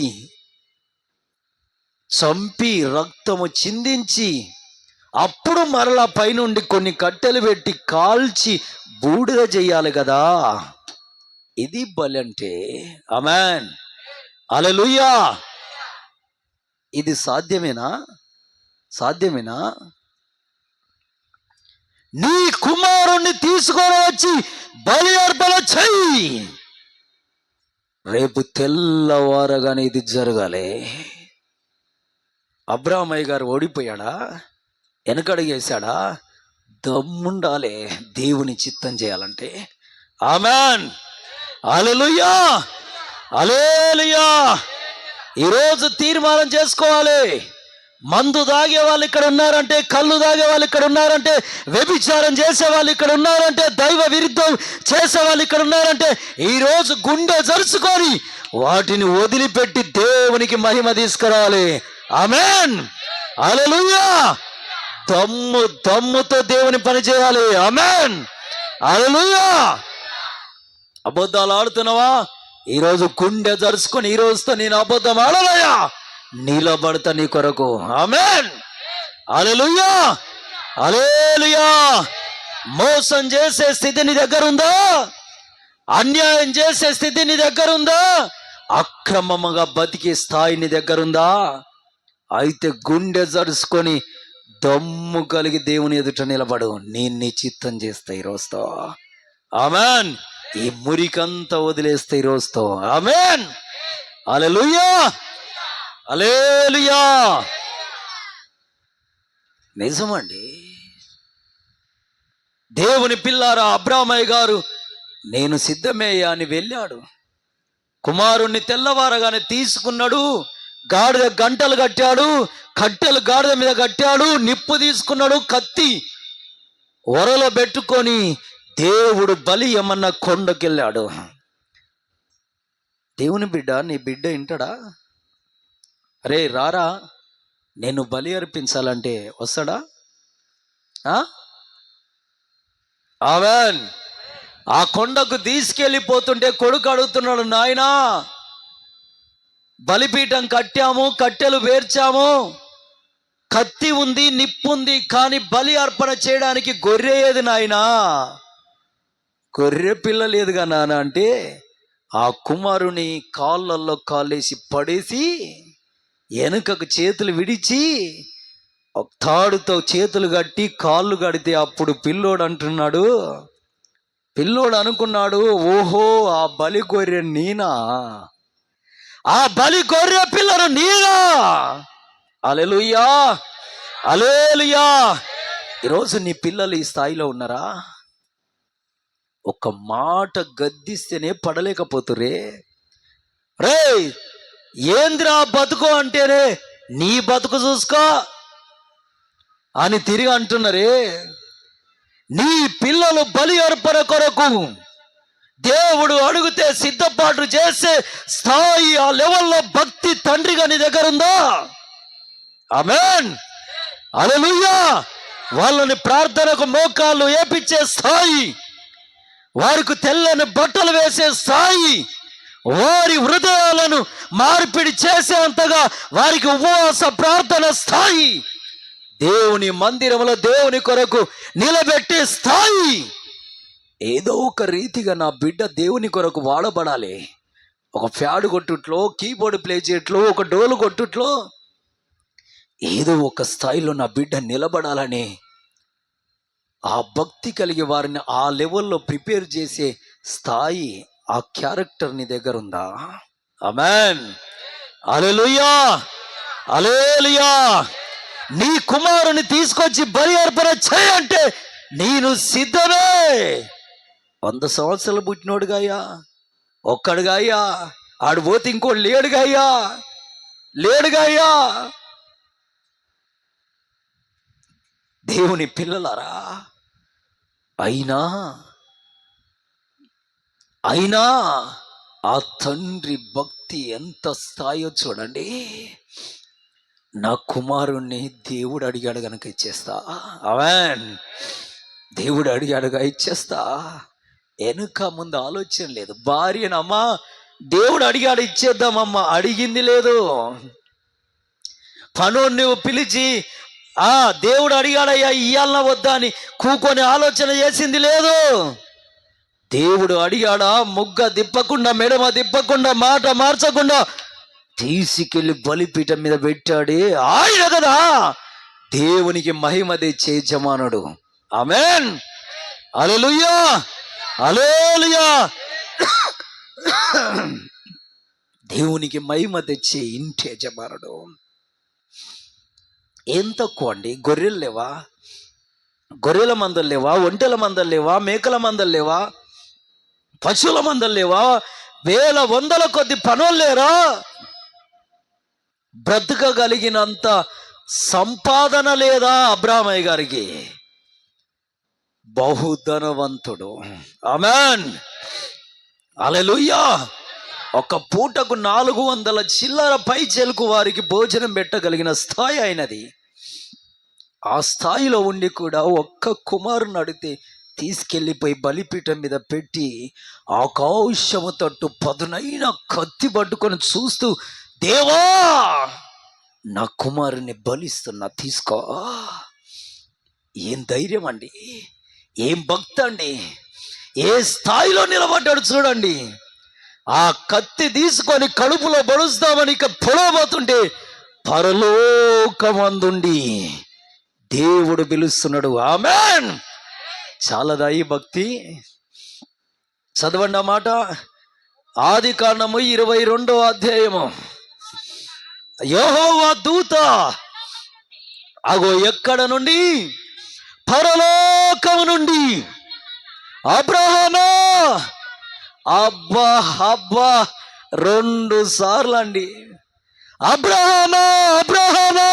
చంపి రక్తము చిందించి, అప్పుడు మరలా పైనుండి కొన్ని కట్టెలు పెట్టి కాల్చి బూడిద చెయ్యాలి కదా. ఇది బలి అంటే. ఆమేన్, హల్లెలూయా. ఇది సాధ్యమేనా? సాధ్యమేనా? నీ కుమారుణ్ణి తీసుకొని వచ్చి బలి అర్పణ చెయ్యి, రేపు తెల్లవారగానే ఇది జరగాలి. అబ్రాహాము గారు ఓడిపోయాడా? వెనకడుగేశాడా? దమ్ముండాలి దేవుని చిత్తం చేయాలంటే. ఆమేన్, హల్లెలూయా, హల్లెలూయా. ఈరోజు తీర్మానం చేసుకోవాలి. మందు తాగే వాళ్ళు ఇక్కడ ఉన్నారంటే, కళ్ళు తాగే వాళ్ళు ఇక్కడ ఉన్నారంటే, వ్యభిచారం చేసే వాళ్ళు ఇక్కడ ఉన్నారంటే, దైవ విరుద్ధం చేసే వాళ్ళు ఇక్కడ ఉన్నారంటే, ఈరోజు గుండె జరుచుకొని వాటిని వదిలిపెట్టి దేవునికి మహిమ తీసుకురావాలి. ఆమేన్, హల్లెలూయా. దమ్ముతో దేవుని పని చేయాలి. ఆమేన్, హల్లెలూయా. అబద్ధాలు ఆడుతున్నావా? ఈరోజు గుండె జరుచుకొని, ఈ రోజుతో నేను అబద్ధం ఆడలయ్యా, నిలబడతా నీ కొరకు. ఆమేన్, హల్లెలూయా, హల్లెలూయా. మోసం చేసే స్థితి నీ దగ్గర ఉందా? అన్యాయం చేసే స్థితి నీ దగ్గర ఉందా? అక్రమముగా బతికే స్థాయి నీ దగ్గర ఉందా? అయితే గుండె జరుచుకొని దమ్ము కలిగి దేవుని ఎదుట నిలబడు. నేను నీ చిత్తం చేస్తా ఈ రోజుతో. ఆమేన్. ఈ మురికంతా వదిలేస్తే ఈ రోజుతో. ఆమేన్, హల్లెలూయా, హల్లెలూయా. నిజమండి. దేవుని పిల్లారా, అబ్రాహాము గారు నేను సిద్ధమేయ్యా అని వెళ్ళాడు. కుమారుణ్ణి తెల్లవారగానే తీసుకున్నాడు. గాడిద గంటలు కట్టాడు, కట్టెలు గాడిద మీద కట్టాడు, నిప్పు తీసుకున్నాడు, కత్తి ఒరలో పెట్టుకొని దేవుడు బలి ఏమన్నా కొండకెళ్ళాడు. దేవుని బిడ్డ, నీ బిడ్డ వింటాడా? అరే రారా, నేను బలి అర్పించాలంటే వస్తాడా? ఆమేన్. ఆ కొండకు తీసుకెళ్ళిపోతుంటే కొడుకు అడుగుతున్నాడు, నాయనా బలిపీఠం కట్టాము, కట్టెలు పేర్చాము, కత్తి ఉంది, నిప్పు ఉంది, కానీ బలి అర్పణ చేయడానికి గొర్రె ఏది నాయనా? గొర్రె పిల్ల లేదుగా నాన్న అంటే, ఆ కుమారుని కాళ్ళల్లో కాళ్ళేసి పడేసి వెనుకకు చేతులు విడిచి తాడుతో చేతులు కట్టి కాళ్ళు కడితే, అప్పుడు పిల్లోడు అనుకున్నాడు, ఓహో ఆ బలి గొర్రె నేనా, ఆ బలి గొర్రె పిల్లను నేనా. హల్లెలూయా, హల్లెలూయా. ఈరోజు నీ పిల్లలు ఈ స్థాయిలో ఉన్నారా? ఒక మాట గద్దిస్తేనే పడలేకపోతురే. రే ఏంద్రా బతుకు అంటేనే, నీ బతుకు చూసుకో అని తిరిగి అంటున్నారే. నీ పిల్లలు బలి అర్పణ కొరకు దేవుడు అడిగితే సిద్ధపాటు చేసే స్థాయి, ఆ లెవెల్లో భక్తి తండ్రిగా నీ దగ్గర ఉందా? ఆమేన్, హల్లెలూయా. వాళ్ళని ప్రార్థనకు మోకాళ్ళు ఏపించే స్థాయి, వారికి తెల్లని బట్టలు వేసే స్థాయి, వారి హృదయాలను మార్పిడి చేసేంతగా వారికి ఉపవాస ప్రార్థన స్థాయి, దేవుని మందిరంలో దేవుని కొరకు నిలబెట్టే స్థాయి. ఏదో ఒక రీతిగా నా బిడ్డ దేవుని కొరకు వాడబడాలి. ఒక ఫ్యాడ్ కొట్టుట్లో, కీబోర్డ్ ప్లే చేయట్లో, ఒక డోలు కొట్టుట్లో, ఏదో ఒక స్థాయిలో నా బిడ్డ నిలబడాలని ఆ భక్తి కలిగి వారిని ఆ లెవెల్లో ప్రిపేర్ చేసే స్థాయి, ఆ క్యారెక్టర్ నీ దగ్గర ఉందా? ఆమేన్. హల్లెలూయా, హల్లెలూయా. నీ కుమారుని తీసుకొచ్చి బలి అర్పణ చేయంటే నేను సిద్ధమే. 100 సంవత్సరాలు పుట్టినోడుగా అయ్యా, ఒక్కడుగా అయ్యా, ఆడు పోతే ఇంకోటి లేడుగా అయ్యా, లేడుగా అయ్యా. దేవుని పిల్లలారా, అయినా అయినా ఆ తండ్రి భక్తి ఎంత స్థాయో చూడండి. నా కుమారుణ్ణి దేవుడు అడిగాడు గనక ఇచ్చేస్తా. ఆమేన్. దేవుడు అడిగాడుగా ఇచ్చేస్తా. వెనుక ముందు ఆలోచన లేదు. భార్యనమ్మా దేవుడు అడిగాడు ఇచ్చేద్దామమ్మా, అడిగింది లేదు. పనోడు నువ్వు పిలిచి దేవుడు అడిగాడయ్యా ఇయ్యాలన వద్దా అని కూకొని ఆలోచన చేసింది లేదు. దేవుడు అడిగాడా, ముగ్గ తిప్పకుండా, మెడమ తిప్పకుండా, మాట మార్చకుండా తీసుకెళ్లి బలిపీఠం మీద పెట్టాడే ఆయన కదా దేవునికి మహిమ తెచ్చే యజమానుడు. ఆమేన్. హల్లెలూయా, హల్లెలూయా. దేవునికి మహిమ తెచ్చే ఇంటి యజమానుడు. ఏం తక్కువ అండి? గొర్రెలు లేవా? గొర్రెల మందలు లేవా? ఒంటెల మందలు లేవా? మేకల మందలు లేవా? పశువుల మందలు లేవా? వేల వందల కొద్ది పనులు లేరా? బ్రతకగలిగినంత సంపాదన లేదా అబ్రామయ్య గారికి? బహుధనవంతుడు. ఆమేన్. హల్లెలూయా. ఒక పూటకు 400 చిల్లర పై చెలుకు వారికి భోజనం పెట్టగలిగిన స్థాయి అయినది. ఆ స్థాయిలో ఉండి కూడా ఒక్క కుమారుని అడిగితే తీసుకెళ్ళిపోయి బలిపీఠం మీద పెట్టి ఆకాశము తట్టు పదునైన కత్తి పట్టుకొని చూస్తూ, దేవా నా కుమారుని బలిస్తున్నా, తీసుకో. ఏం ధైర్యం అండి, ఏం భక్తి అండి, ఏ స్థాయిలో నిలబడ్డాడు చూడండి. ఆ కత్తి తీసుకొని కడుపులో బడుస్తామని ఇక పొడవబోతుంటే పరలోకమందుండి దేవుడు పిలుస్తున్నాడు. ఆమేన్. చాలదా ఈ భక్తి? చదవండి ఆ మాట. ఆదికాండము 22వ అధ్యాయము. యెహోవా దూత అగో ఎక్కడ నుండి? పరలోకము నుండి అబ్రహామా, అబ్బా అబ్బా 2 సార్లు అండి, అబ్రహామా అబ్రహామా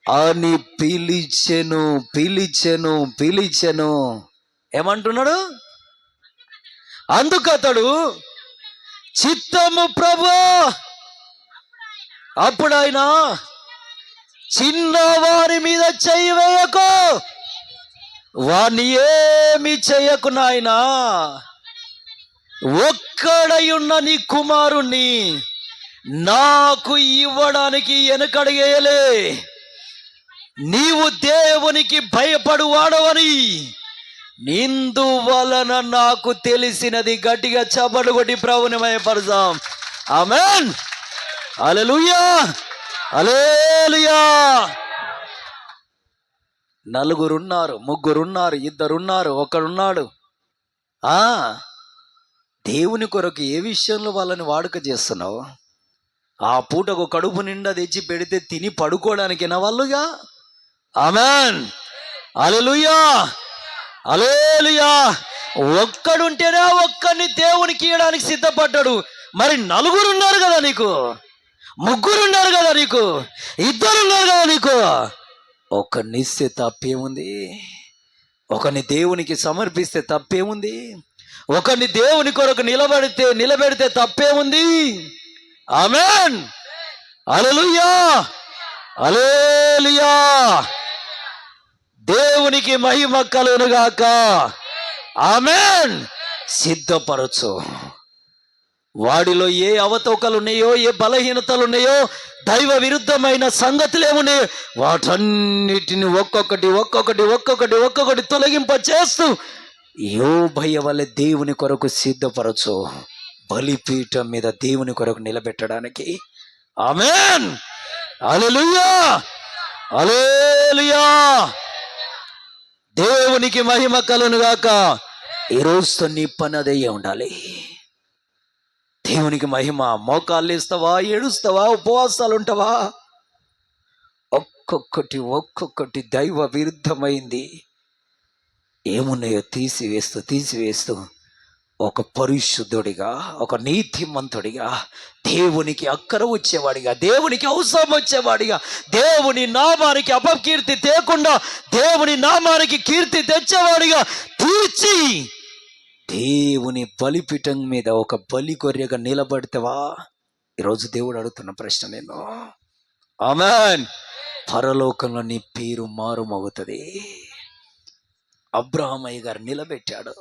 అని పిలిచెను పిలిచెను పిలిచెను. ఏమంటున్నాడు? అందుకతడు చిత్తము ప్రభు. అప్పుడు ఆయన, చిన్నవారి మీద చెయ్యి వేయకు, వాణ్ణి ఏమి చెయ్యకు నాయనా, ఒక్కడయున్న నీ కుమారుణ్ణి నాకు ఇవ్వడానికి వెనకడిగేయలే. నీవు దేవునికి భయపడువాడవని నిందు వలన నాకు తెలిసినది. గట్టిగా చప్పట్లు కొట్టి ప్రభుని మహిమపరచాం. ఆమేన్. హల్లెలూయా, హల్లెలూయా. 4 ఉన్నారు, 3 ఉన్నారు, 2 ఉన్నారు, 1 ఉన్నాడు. దేవుని కొరకు ఏ విషయంలో వాళ్ళని వాడుక చేస్తున్నావు? ఆ పూటకు కడుపు నిండా తెచ్చి పెడితే తిని పడుకోవడానికేనా వాళ్ళుగా? ఆమేన్. హల్లెలూయా, హల్లెలూయా. ఒక్కడుంటేనే ఒక్కడిని దేవునికి ఇవ్వడానికి సిద్ధపడ్డాడు. మరి 4 ఉన్నారు కదా నీకు, 3 ఉన్నారు కదా నీకు, 2 ఉన్నారు కదా నీకు. ఒకరిని ఇస్తే తప్పేముంది? ఒకరిని దేవునికి సమర్పిస్తే తప్పేముంది? ఒకరిని దేవుని కొరకు నిలబెడితే తప్పేముంది? ఆమేన్. హల్లెలూయా, హల్లెలూయా. దేవునికి మహిమ కలుగును గాక. ఆమేన్. సిద్ధపరచు. వాడిలో ఏ అవతవకలు ఉన్నాయో, ఏ బలహీనతలు ఉన్నాయో, దైవ విరుద్ధమైన సంగతులు ఏమున్నాయో వాటన్నిటిని ఒక్కొక్కటి తొలగింప చేస్తూ యోబయ్య వలె దేవుని కొరకు సిద్ధపరచు, బలిపీఠం మీద దేవుని కొరకు నిలబెట్టడానికి. ఆమేన్. హల్లెలూయా, హల్లెలూయా. దేవునికి మహిమ కలుగును గాక. ఈ రోజుతో నీ పని అదే ఉండాలి. దేవునికి మహిమ. మోకాళ్ళు ఇస్తావా, ఏడుస్తావా, ఉపవాసాలు ఉంటావా? ఒక్కొక్కటి దైవ విరుద్ధమైంది ఏమున్నాయో తీసివేస్తూ ఒక పరిశుద్ధుడిగా, ఒక నీతిమంతుడిగా, దేవునికి అక్కర వచ్చేవాడిగా, దేవునికి అవసరం వచ్చేవాడిగా, దేవుని నామానికి అపకీర్తి తేకుండా దేవుని నామానికి కీర్తి తెచ్చేవాడిగా తీర్చి దేవుని బలిపీఠం మీద ఒక బలి గొర్రెగా నిలబడతావా? ఈరోజు దేవుడు అడుగుతున్న ప్రశ్న నేను. ఆమేన్. పరలోకంలో నీ పేరు మారుమవుతుంది. అబ్రహామయ్య గారు నిలబెట్టాడు.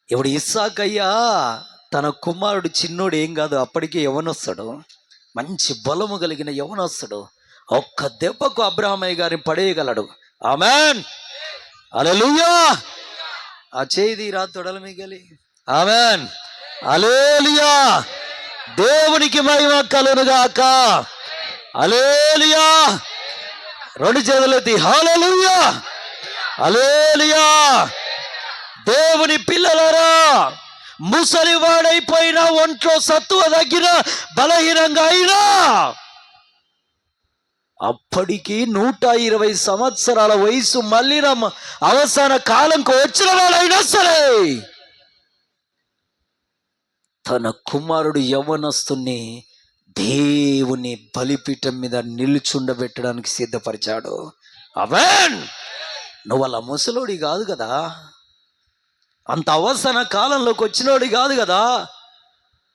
ఇప్పుడు ఇస్సాకయ్య తన కుమారుడు చిన్నోడు ఏం కాదు, అప్పటికే యవనొస్తాడు, మంచి బలము కలిగిన యవనొస్తాడు. ఒక్క దెబ్బకు అబ్రహామయ్య గారిని పడేయగలడు. ఆమేన్. హల్లెలూయా. ఆ చేయి రా తొడల మిగలి. ఆమేన్. హల్లెలూయా. దేవునికి మహిమ కలుగును గాక. హల్లెలూయా. రెండు చేతులెత్తి హల్లెలూయా, హల్లెలూయా. దేవుని పిల్లలారా, ముసలివాడైపోయిన, ఒంట్లో సత్తువ తగ్గిన, బలహీనంగా అయినా అప్పటికి 120 సంవత్సరాల వయసు మళ్ళీ అవసాన కాలంకు వచ్చిన వాళ్ళైనా సరే తన కుమారుడు యవ్వనస్తుని దేవుని బలిపీఠం మీద నిలుచుండబెట్టడానికి సిద్ధపరిచాడు. ఆమేన్. నువ్వు అలా ముసలోడి కాదు కదా, అంత అవసర కాలంలోకి వచ్చినోడి కాదు కదా,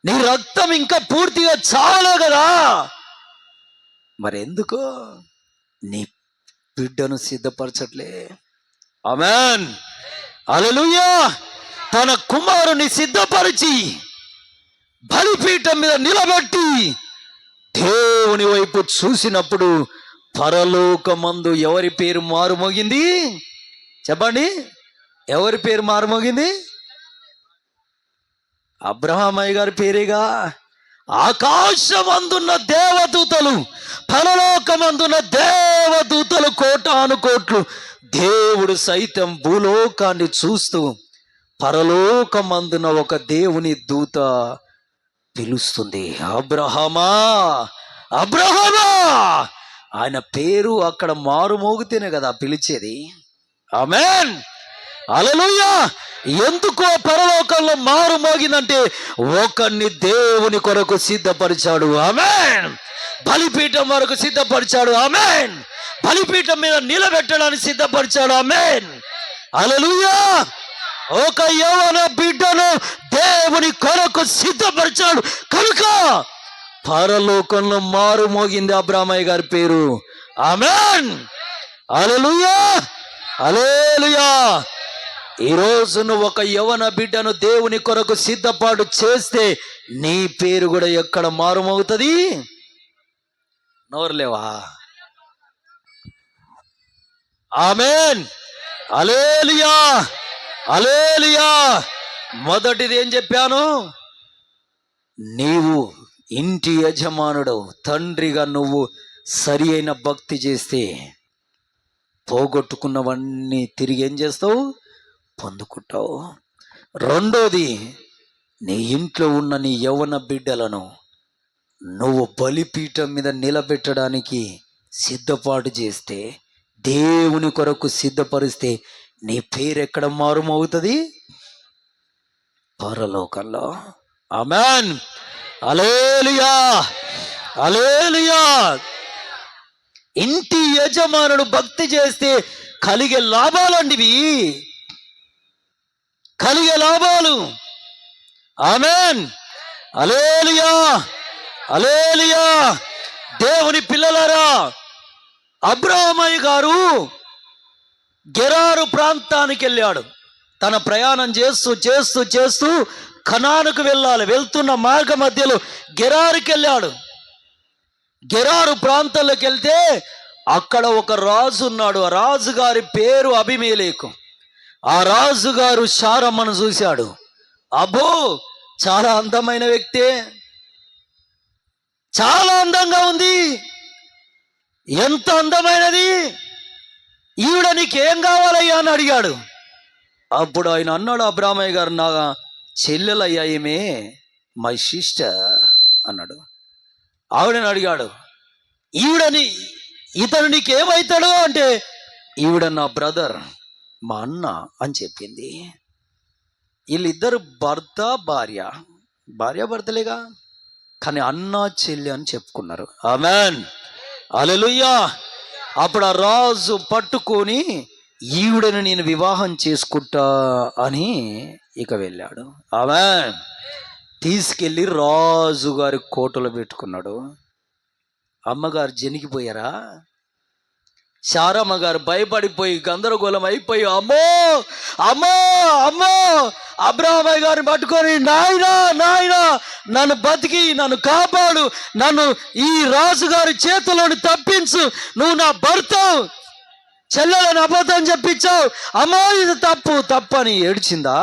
నీ రక్తం ఇంకా పూర్తిగా చాలే కదా, మరెందుకు నీ బిడ్డను సిద్ధపరచట్లే? ఆమేన్. హల్లెలూయా. తన కుమారుని సిద్ధపరిచి బలిపీఠం మీద నిలబెట్టి దేవుని వైపు చూసినప్పుడు పరలోకమందు ఎవరి పేరు మారుమోగింది? చెప్పండి, ఎవరి పేరు మారుమోగింది? అబ్రహామయ్య గారి పేరేగా. ఆకాశమందున్న దేవదూతలు, పరలోకమందున్న దేవదూతలు కోటాను కోట్లు, దేవుడు సైతం భూలోకాన్ని చూస్తూ పరలోకమందున ఒక దేవుని దూత పిలుస్తుంది, అబ్రహామా, అబ్రహామా. ఆయన పేరు అక్కడ మారుమోగితేనే కదా పిలిచేది. ఆమేన్. హల్లెలూయా. ఎందుకో పరలోకంలో మారు మోగిందంటే ఒకరిని దేవుని కొరకు సిద్ధపరిచాడు. ఆమేన్. బలిపీఠం వరకు సిద్ధపరిచాడు. ఆమేన్. బలిపీఠం మీద నిలబెట్టడానికి సిద్ధపరిచాడు. ఆమేన్. హల్లెలూయా. ఒక యవ్వన బిడ్డను దేవుని కొరకు సిద్ధపరిచాడు కనుక పరలోకంలో మారు మోగింది అబ్రహామయ్య గారి పేరు. ఆమేన్. హల్లెలూయా, హల్లెలూయా. ఈరోజు నువ్వు ఒక యవన బిడ్డను దేవుని కొరకు సిద్ధపాటు చేస్తే నీ పేరు కూడా ఎక్కడ మారుమవుతుంది? నోరులేవా? ఆమేన్. హల్లెలూయా, హల్లెలూయా. మొదటిది ఏం చెప్పాను? నీవు ఇంటి యజమానుడు, తండ్రిగా నువ్వు సరి అయిన భక్తి చేస్తే పోగొట్టుకున్నవన్నీ తిరిగి ఏం చేస్తావు? పొందుకుంటావు. రెండోది, నీ ఇంట్లో ఉన్న నీ యవ్వన బిడ్డలను నువ్వు బలిపీఠం మీద నిలబెట్టడానికి సిద్ధపాటు చేస్తే, దేవుని కొరకు సిద్ధపరిస్తే నీ పేరు ఎక్కడ మారుమవుతుంది? పరలోకంలో. ఆమేన్. హల్లెలూయా, హల్లెలూయా. ఇంటి యజమానుడు భక్తి చేస్తే కలిగే లాభాలండివి, కలిగే లాభాలు. ఆమేన్. హల్లెలూయా, హల్లెలూయా. దేవుని పిల్లలారా, అబ్రహామయ్య గారు గెరారు ప్రాంతానికి వెళ్ళాడు. తన ప్రయాణం చేస్తూ చేస్తూ చేస్తూ కనానుకు వెళ్ళాలి. వెళ్తున్న మార్గ మధ్యలో గెరారుకి వెళ్ళాడు. గెరారు ప్రాంతంలోకి వెళ్తే అక్కడ ఒక రాజు ఉన్నాడు. ఆ రాజు గారి పేరు అబీమెలెకు. ఆ రాజుగారు శారమ్మను చూశాడు. అబ్బో, చాలా అందమైన వ్యక్తే, చాలా అందంగా ఉంది. ఎంత అందమైనది! ఈవిడ నీకేం కావాలయ్యా అని అడిగాడు. అప్పుడు ఆయన అన్నాడు, అబ్రామయ్య గారు, నా చెల్లెలయ్యా ఈమె, మై సిస్టర్ అన్నాడు. ఆవిడని అడిగాడు, ఇతను నీకేమవుతాడు అంటే, ఈవిడ నా బ్రదర్, మా అన్న అని చెప్పింది. వీళ్ళిద్దరు భార్యాభర్తలేగా, కానీ అన్న చెల్లి అని చెప్పుకున్నారు. ఆమెన్, హల్లెలూయా. అప్పుడు ఆ రాజు పట్టుకొని, ఈవిడని నేను వివాహం చేసుకుంటా అని ఇక వెళ్ళాడు. ఆమెన్. తీసుకెళ్ళి రాజు గారి కోటలో పెట్టుకున్నాడు. అమ్మగారు జనికిపోయారా? శారమ్మ గారు భయపడిపోయి గందరగోళం అయిపోయి, అమ్మో అమ్మో అమ్మో, అబ్రామయ్య గారిని పట్టుకొని, నాయనా నాయనా, నన్ను బతికి నన్ను కాపాడు, నన్ను ఈ రాజుగారి చేతిలోని తప్పించు, నువ్వు నా భర్త, చెల్లెలని అబద్ధం చెప్పించావు, అమ్మో ఇది తప్పు తప్పని ఏడ్చిందా?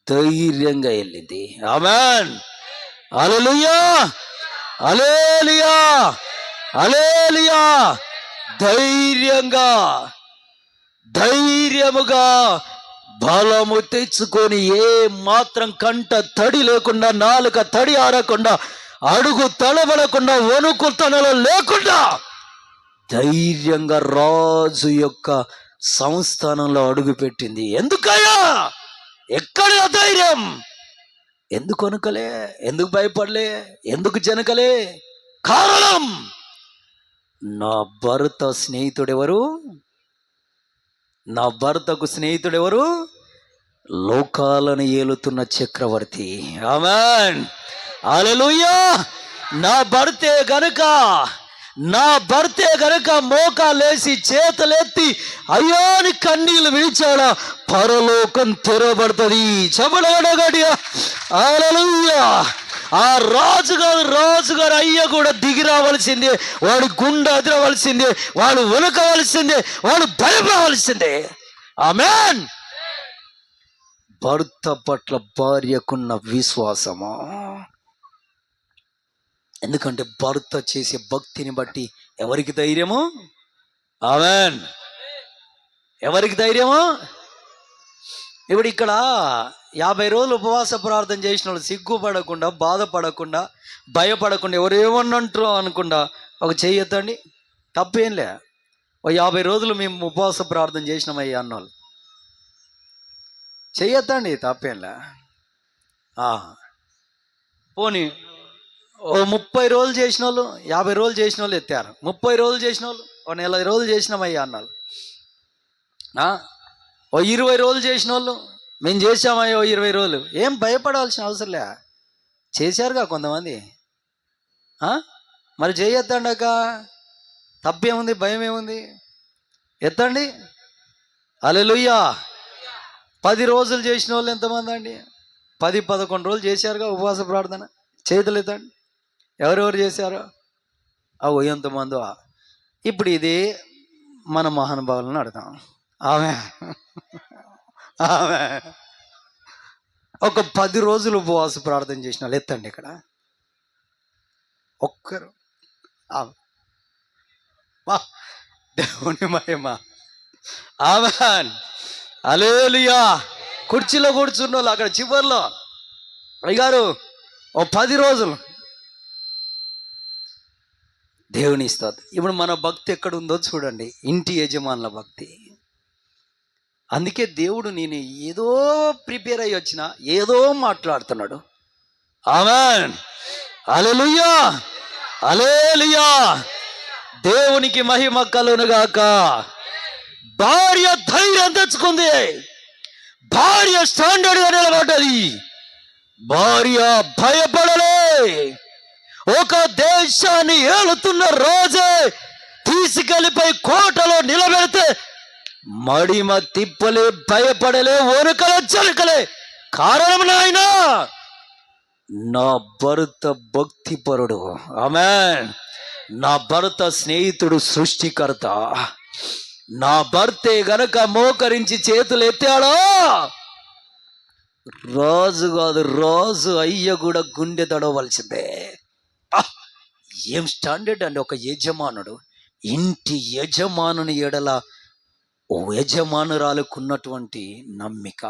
ధైర్యంగా వెళ్ళింది. ఆమేన్, హల్లెలూయా, హల్లెలూయా, హల్లెలూయా. ధైర్యముగా బలము తెచ్చుకొని, ఏ మాత్రం కంట తడి లేకుండా, నాలుక తడి ఆరకుండా, అడుగు తడబడకుండా, వణుకు తనలో లేకుండా ధైర్యంగా రాజు యొక్క సంస్థానంలో అడుగు పెట్టింది. ఎందుకయ్యా? ఎక్కడ ధైర్యం? ఎందుకు వణుకలే? ఎందుకు భయపడలే? ఎందుకు జనకలే? కారణం, నా భర్త స్నేహితుడెవరు? నా భర్తకు స్నేహితుడెవరు? లోకాలను ఏలుతున్న చక్రవర్తి. ఆమేన్, హల్లెలూయా. నా భర్తే గనుక మోకాలేసి చేతులెత్తి అయ్యోని కన్నీళ్ళు విడిచాడా, పరలోకం తెరవబడుతుంది. చెప్పడగడియా, హల్లెలూయా. ఆ రాజుగారు అయ్య కూడా దిగి రావాల్సిందే, వాడు గుండె అదిరవలసిందే, వాడు వణకవలసిందే, వాడు భయపడవలసిందే. ఆమేన్. భర్త పట్ల భార్యకున్న విశ్వాసమా, ఎందుకంటే భర్త చేసే భక్తిని బట్టి ఎవరికి ధైర్యము? ఆమేన్, ఎవరికి ధైర్యము? ఇప్పుడు ఇక్కడ 50 రోజులు ఉపవాస ప్రార్థన చేసిన వాళ్ళు సిగ్గుపడకుండా, బాధపడకుండా, భయపడకుండా, ఎవరేమన్నంటారో అనుకుండా ఒక చెయ్యి ఎత్తండి. తప్పేంలే. ఓ 50 రోజులు మేము ఉపవాస ప్రార్థన చేసినామయ్యా అన్నోళ్ళు చెయ్యి ఎత్తండి, తప్పేంలే. పోనీ ఓ 30 రోజులు చేసిన వాళ్ళు, 50 రోజులు చేసిన వాళ్ళు ఎత్తారు. 30 రోజులు చేసిన వాళ్ళు, ఓ 40 రోజులు చేసినామయ్యా అన్నారు. ఓ 20 రోజులు చేసిన వాళ్ళు, మేము చేసామయ్యో 20 రోజులు. ఏం భయపడాల్సిన అవసరంలే, చేశారుగా కొంతమంది. మరి చేయొద్దండాక తప్పేముంది, భయం ఏముంది? ఎత్తండి. హల్లెలూయా. 10 రోజులు చేసిన వాళ్ళు ఎంతమంది అండి? 10-11 రోజులు చేశారుగా ఉపవాస ప్రార్థన. చేతులు ఎత్తండి, ఎవరెవరు చేశారో అవు ఎంతమందో. ఇప్పుడు ఇది మన మహానుభావులను అడతాం. ఆమె ఒక 10 రోజులు ఉపవాస ప్రార్థన చేసిన వాళ్ళు ఎత్తండి. ఇక్కడ ఒక్కరు. దేవుని మహిమ. ఆమేన్, హల్లెలూయా. కుర్చీలో కూర్చున్న వాళ్ళు అక్కడ చివర్లో, అయ్యగారు ఓ 10 రోజులు దేవుని ఇస్తారు. ఇప్పుడు మన భక్తి ఎక్కడుందో చూడండి, ఇంటి యజమానుల భక్తి. అందుకే దేవుడు, నేను ఏదో ప్రిపేర్ అయ్యి వచ్చిన, ఏదో మాట్లాడుతున్నాడు. ఆమేన్, హల్లెలూయా, హల్లెలూయా. దేవునికి మహిమ కలుగునుగాక. భార్య ధైర్యం తెచ్చుకుంది, భార్య స్టాండర్డ్గా నిలబడ్డది, భార్య భయపడలే. ఒక దేశాన్ని ఏలుతున్న రోజే తీసుకెళ్ళిపోయి కోటలో నిలబెడితే మడిమ తిప్పలే, భయపడలే, వణుకలే, జలకలే. కారణం నాయనా, నా భర్త భక్తిపరుడు. ఆమేన్. నా భర్త స్నేహితుడు, సృష్టికర్త. నా భర్తే గనక మోకరించి చేతులు ఎత్తాడో, రాజు కాదు, రాజు అయ్య కూడా గుండె తడవలసిందే. ఏం స్టాండర్డ్ అండి ఒక యజమానుడు. ఇంటి యజమానుని ఎడల ఓ యజమానురాలకున్నటువంటి నమ్మిక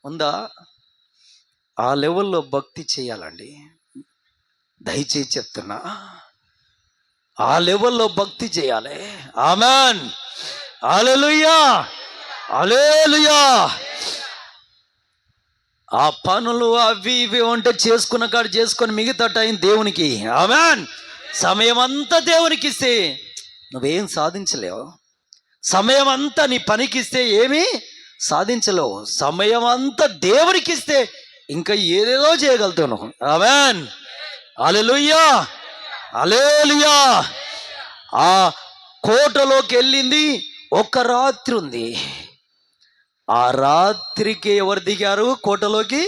ఉందా? ఆ లెవెల్లో భక్తి చేయాలండి. దయచేసి చెప్తున్నా, ఆ లెవెల్లో భక్తి చేయాలి. ఆమెన్, హల్లెలూయా, హల్లెలూయా. ఆ పనులు అవి ఇవి ఉంటే చేసుకున్న కాడ చేసుకొని మిగతా టైం దేవునికి. ఆమెన్. సమయం అంతా దేవునికి ఇస్తే నువ్వేం సాధించలేవు. సమయం అంతా నీ పనికిస్తే ఏమీ సాధించలేవు. సమయం అంతా దేవునికి ఇస్తే ఇంకా ఏదేదో చేయగలుగుతావు నువ్వు. ఆమెన్, హల్లెలూయా, హల్లెలూయా. ఆ కోటలోకి వెళ్ళింది, ఒక రాత్రి ఉంది. ఆ రాత్రికి ఎవరు దిగారు కోటలోకి?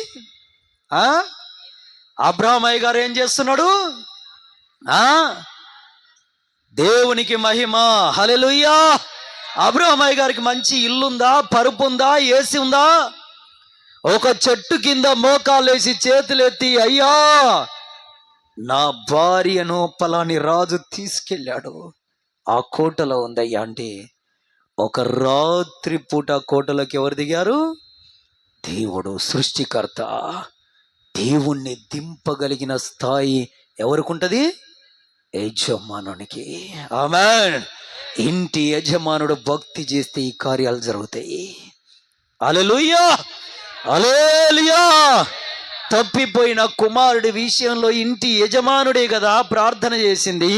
అబ్రాహామయ్య గారు ఏం చేస్తున్నాడు? దేవునికి మహిమ, హల్లెలూయా. అబ్రాహామయ్య గారికి మంచి ఇల్లుందా, పరుపు ఉందా, ఏసీ ఉందా? ఒక చెట్టు కింద మోకాలేసి చేతులెత్తి, అయ్యా నా భార్యను పలాని రాజు తీసుకెళ్ళాడు, ఆ కోటలో ఉందయ్యా అంటే, ఒక రాత్రి పూట కోటలోకి ఎవరు దిగారు? దేవుడు, సృష్టికర్త. దేవుణ్ణి దింపగలిగిన స్థాయి ఎవరికి ఉంటుంది? యజమానునికి. ఆమేన్. ఇంటి యజమానుడు భక్తి చేస్తే ఈ కార్యాలు జరుగుతాయి. హల్లెలూయా, హల్లెలూయా. తప్పిపోయిన కుమారుడి విషయంలో ఇంటి యజమానుడే కదా ప్రార్థన చేసింది.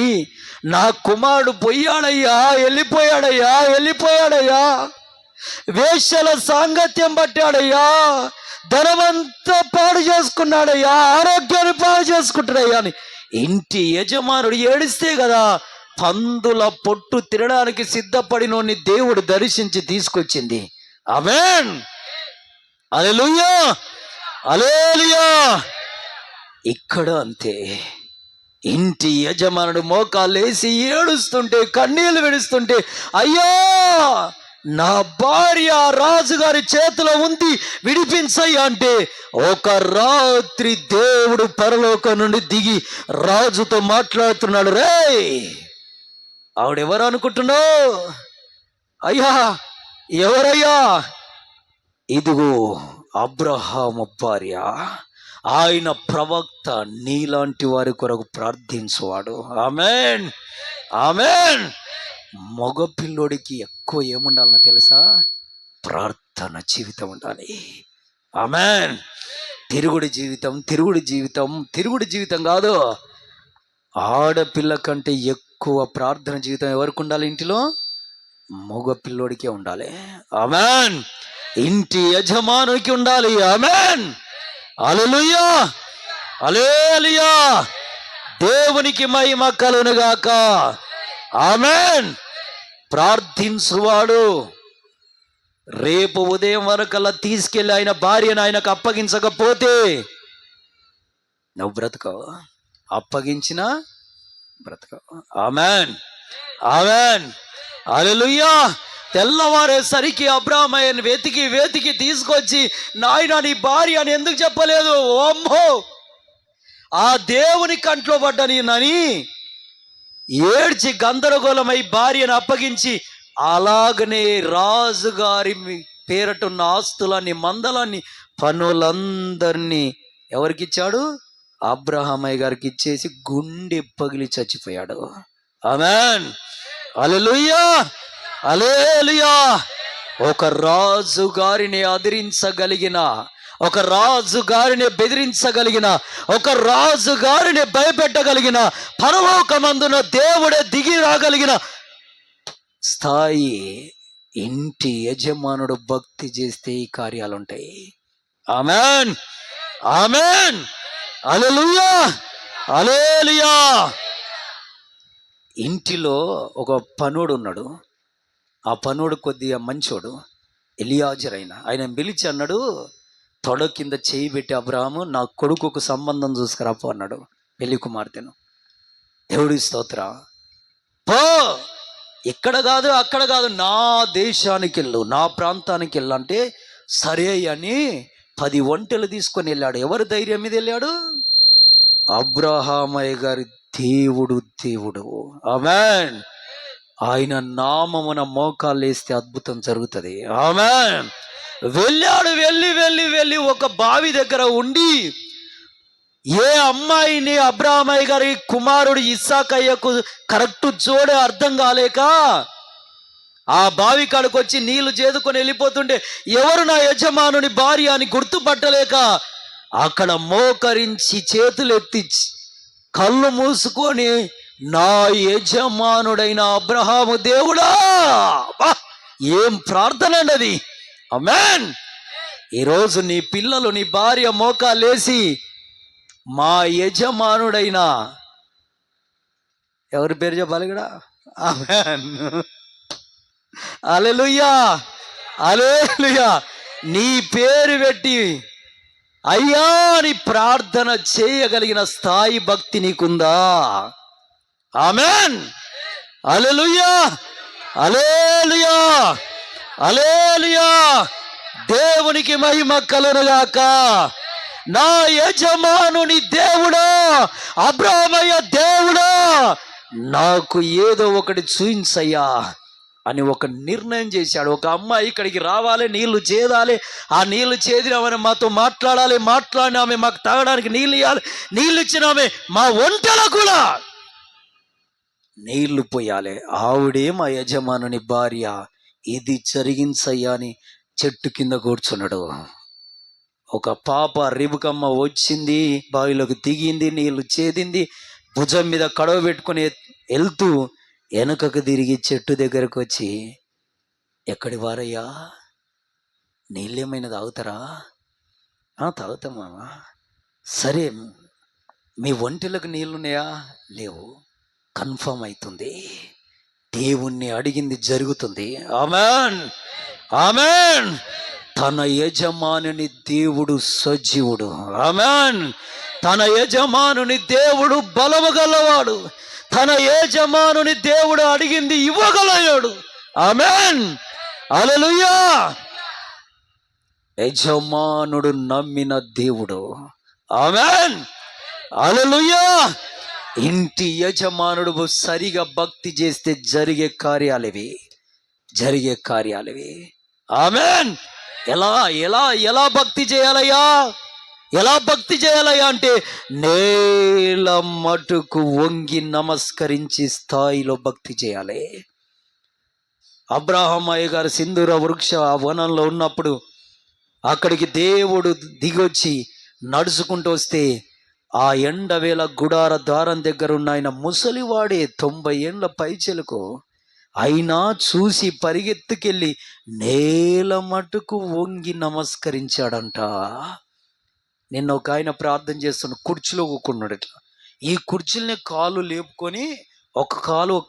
నా కుమారుడు పోయాడయ్యా, వెళ్ళిపోయాడయ్యా, వేశ్యల సాంగత్యం పట్టాడయ్యా, ధనమంతా పాడు చేసుకున్నాడయ్యా, ఆరోగ్యాన్ని పాడు చేసుకుంటాడయ్యా అని ఇంటి యజమానుడు ఏడిస్తే కదా పందుల పొట్టు తినడానికి సిద్ధపడినోని దేవుడు దర్శించి తీసుకొచ్చింది. ఆమేన్, హల్లెలూయా, హల్లెలూయా. ఇక్కడ అంతే. ఇంటి యజమానుడు మోకాలేసి ఏడుస్తుంటే, కన్నీళ్లు విడుస్తుంటే, అయ్యా నా భార్య రాజుగారి చేతిలో ఉంది, విడిపించయ్యా అంటే, ఒక రాత్రి దేవుడు పరలోకం నుండి దిగి రాజుతో మాట్లాడుతున్నాడు. రే, ఆవిడెవరు అనుకుంటున్నావు? అయ్యా ఎవరయ్యా? ఇదిగో అబ్రహాము భార్య, ఆయన ప్రవక్త, నీలాంటి వారి కొరకు ప్రార్థించువాడు. ఆమేన్, ఆమేన్. మగ పిల్లోడికి ఎక్కువ ఏముండాలనో తెలుసా? ప్రార్థన జీవితం ఉండాలి. ఆమేన్. తిరుగుడు జీవితం కాదు. ఆడపిల్ల కంటే ఎక్కువ ప్రార్థన జీవితం ఎవరికి ఉండాలి? ఇంటిలో మగ పిల్లోడికే ఉండాలి. ఆమేన్. ఇంటి యజమానునికి ఉండాలి. ఆమేన్, హల్లెలూయా, హల్లెలూయా. దేవునికి మహిమ కలుగునుగాక. ఆమేన్. ప్రార్థించువాడు రేపు ఉదయం వరకల్లా తీసుకెళ్ళి ఆయన భార్యను ఆయనకు అప్పగించకపోతే నువ్వు బ్రతకవు, అప్పగించినా బ్రతకవు. ఆమేన్, ఆమేన్, హల్లెలూయా. తెల్లవారేసరికి అబ్రాహామయ్యను వెతికి తీసుకొచ్చి, నాయన నీ భార్య అని ఎందుకు చెప్పలేదు? అమ్మో, ఆ దేవుని కంట్లో పడ్డ నేనని ఏడ్చి గందరగోళమై భార్యను అప్పగించి, అలాగనే రాజుగారి పేరటున్న ఆస్తులన్నీ, మందలన్నీ, పనులందరినీ ఎవరికిచ్చాడు? అబ్రహామయ్య గారికి ఇచ్చేసి గుండె పగిలి చచ్చిపోయాడు. ఆమేన్, హల్లెలూయా, హల్లెలూయా. ఒక రాజు గారిని అదిరించగలిగిన, ఒక రాజు గారిని బెదిరించగలిగిన, ఒక రాజు గారిని భయపెట్టగలిగిన, పరలోకమందున దేవుడే దిగి రాగలిగిన స్థాయి ఇంటి యజమానుడు భక్తి చేస్తే ఈ కార్యాలు ఉంటాయి. ఆమేన్, ఆమేన్, హల్లెలూయా, హల్లెలూయా. ఇంటిలో ఒక పనుడు ఉన్నాడు. ఆ పనుడు కొద్దిగా మంచోడు, ఎలియాజర్. ఆయన పిలిచి అన్నాడు, తొడ కింద చేయి పెట్టి, అబ్రాహాము నా కొడుకుకు సంబంధం చూసుకురాపో అన్నాడు, పెళ్లి కుమార్తెను. దేవుడి స్తోత్ర. పో, ఇక్కడ కాదు అక్కడ కాదు, నా దేశానికి వెళ్ళు, నా ప్రాంతానికి వెళ్ళు అంటే, సరే అని 10 ఒంటెలు తీసుకొని వెళ్ళాడు. ఎవరి ధైర్యం మీద వెళ్ళాడు? అబ్రహామయ్య గారి దేవుడు దేవుడు. ఆమేన్. ఆయన నామమున మోకాళ్ళు వేస్తే అద్భుతం జరుగుతుంది. ఆమేన్. వెళ్ళాడు. వెళ్ళి ఒక బావి దగ్గర ఉండి ఏ అమ్మాయిని అబ్రాహామయ్య గారి కుమారుడు ఇస్సాకయ్యకు కరెక్ట్ జోడే అర్థం కాలేక ఆ బావి కాడికి వచ్చి నీళ్లు చేదుకొని వెళ్ళిపోతుంటే ఎవరు నా యజమానుని భార్య అని గుర్తుపట్టలేక అక్కడ మోకరించి చేతులెత్తి కళ్ళు మూసుకొని నా యజమానుడైన అబ్రహాము దేవుడా, ఏం ప్రార్థన అండి అది. ఆమేన్. ఈరోజు నీ పిల్లలు నీ భార్య మోకాలేసి మా యజమానుడైన ఎవరి పేరు చెప్పాలి ఇక్కడ? ఆమేన్. హల్లెలూయా, హల్లెలూయా. నీ పేరు పెట్టి అయ్యా అని ప్రార్థన చేయగలిగిన స్థాయి భక్తి నీకుందా? ఆమేన్. హల్లెలూయా, హల్లెలూయా, హల్లెలూయా. దేవునికి మహిమ కలుగుగాక. నా యజమానుని దేవుడా, అబ్రాహామయ్య దేవుడా, నాకు ఏదో ఒకటి చూయించయ్యా అని ఒక నిర్ణయం చేశాడు. ఒక అమ్మాయి ఇక్కడికి రావాలి, నీళ్లు చేదాలి, ఆ నీళ్లు చేదినామని మాతో మాట్లాడినామే, మాకు తాగడానికి నీళ్ళు ఇవ్వాలి, నీళ్ళు ఇచ్చినామే, మా వంటలో కూడా నీళ్లు పోయాలి. ఆవిడే మా యజమానుని భార్య. ఇది జరిగించయ్యా అని చెట్టు కింద కూర్చున్నాడు. ఒక పాప రిబుకమ్మ వచ్చింది, బావిలోకి దిగింది, నీళ్లు చేదింది, భుజం మీద కడవ పెట్టుకుని వెళ్తూ వెనుకకు తిరిగి చెట్టు దగ్గరకు వచ్చి, ఎక్కడి వారయ్యా, నీళ్ళేమైనా తాగుతారా? తాగుతామా. సరే, మీ ఒంటిలకు నీళ్ళున్నాయా? లేవు. కన్ఫర్మ్ అవుతుంది, దేవుణ్ణి అడిగింది జరుగుతుంది. ఆమేన్, ఆమేన్. తన యజమానుని దేవుడు సజీవుడు. ఆమేన్. తన యజమానుని దేవుడు బలము గలవాడు. తన యజమానుని దేవుడు అడిగింది ఇవ్వగలడు. ఆమేన్, హల్లెలూయా. యజమానుడు నమ్మిన దేవుడు. ఆమేన్, హల్లెలూయా. ఇంటి యజమానుడు సరిగా భక్తి చేస్తే జరిగే కార్యాలవి. ఆమేన్. ఎలా భక్తి చేయాలయ్యా? ఎలా భక్తి చేయాలయ్యా అంటే నేల మటుకు వంగి నమస్కరించి స్థాయిలో భక్తి చేయాలి. అబ్రాహామయ్య గారు సింధూర వృక్ష వనంలో ఉన్నప్పుడు అక్కడికి దేవుడు దిగొచ్చి నడుచుకుంటూ వస్తే ఆ ఎండవేళ గుడార ద్వారం దగ్గర ఉన్న ఆయన ముసలివాడే, 90 ఏండ్ల పైచెలకు, అయినా చూసి పరిగెత్తుకెళ్ళి నేల మటుకు వంగి నమస్కరించాడంట. నిన్న ఒక ఆయన ప్రార్థన చేస్తున్న కుర్చీలో కూకున్నాడు. ఇట్లా ఈ కుర్చీలని కాళ్ళు లేపుకొని ఒక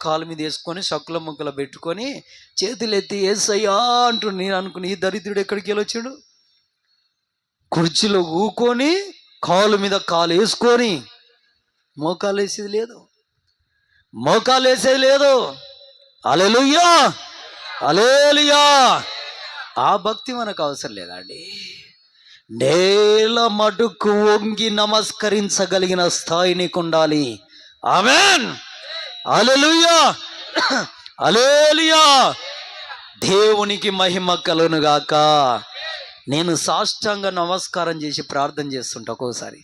కాలు మీద వేసుకొని సక్కుల ముక్కలు పెట్టుకొని చేతులు ఎత్తి యేసయ్యా అంటూ నేను అనుకుని, ఈ దరిద్రుడు ఎక్కడికి వెళ్ళొచ్చాడు? కుర్చీలో కూకొని కాలు మీద కాలు వేసుకొని మోకాలు వేసేది లేదు. హల్లెలూయా, హల్లెలూయా. ఆ భక్తి మనకు అవసరం లేదండి. నేల మటుకు వంగి నమస్కరించగలిగిన స్థాయి నీకు ఉండాలి. ఆమేన్, హల్లెలూయా, హల్లెలూయా. దేవునికి మహిమ కలుగునుగాక. నేను సాష్టాంగ నమస్కారం చేసి ప్రార్థన చేస్తుంటా. ఒక్కొక్కసారి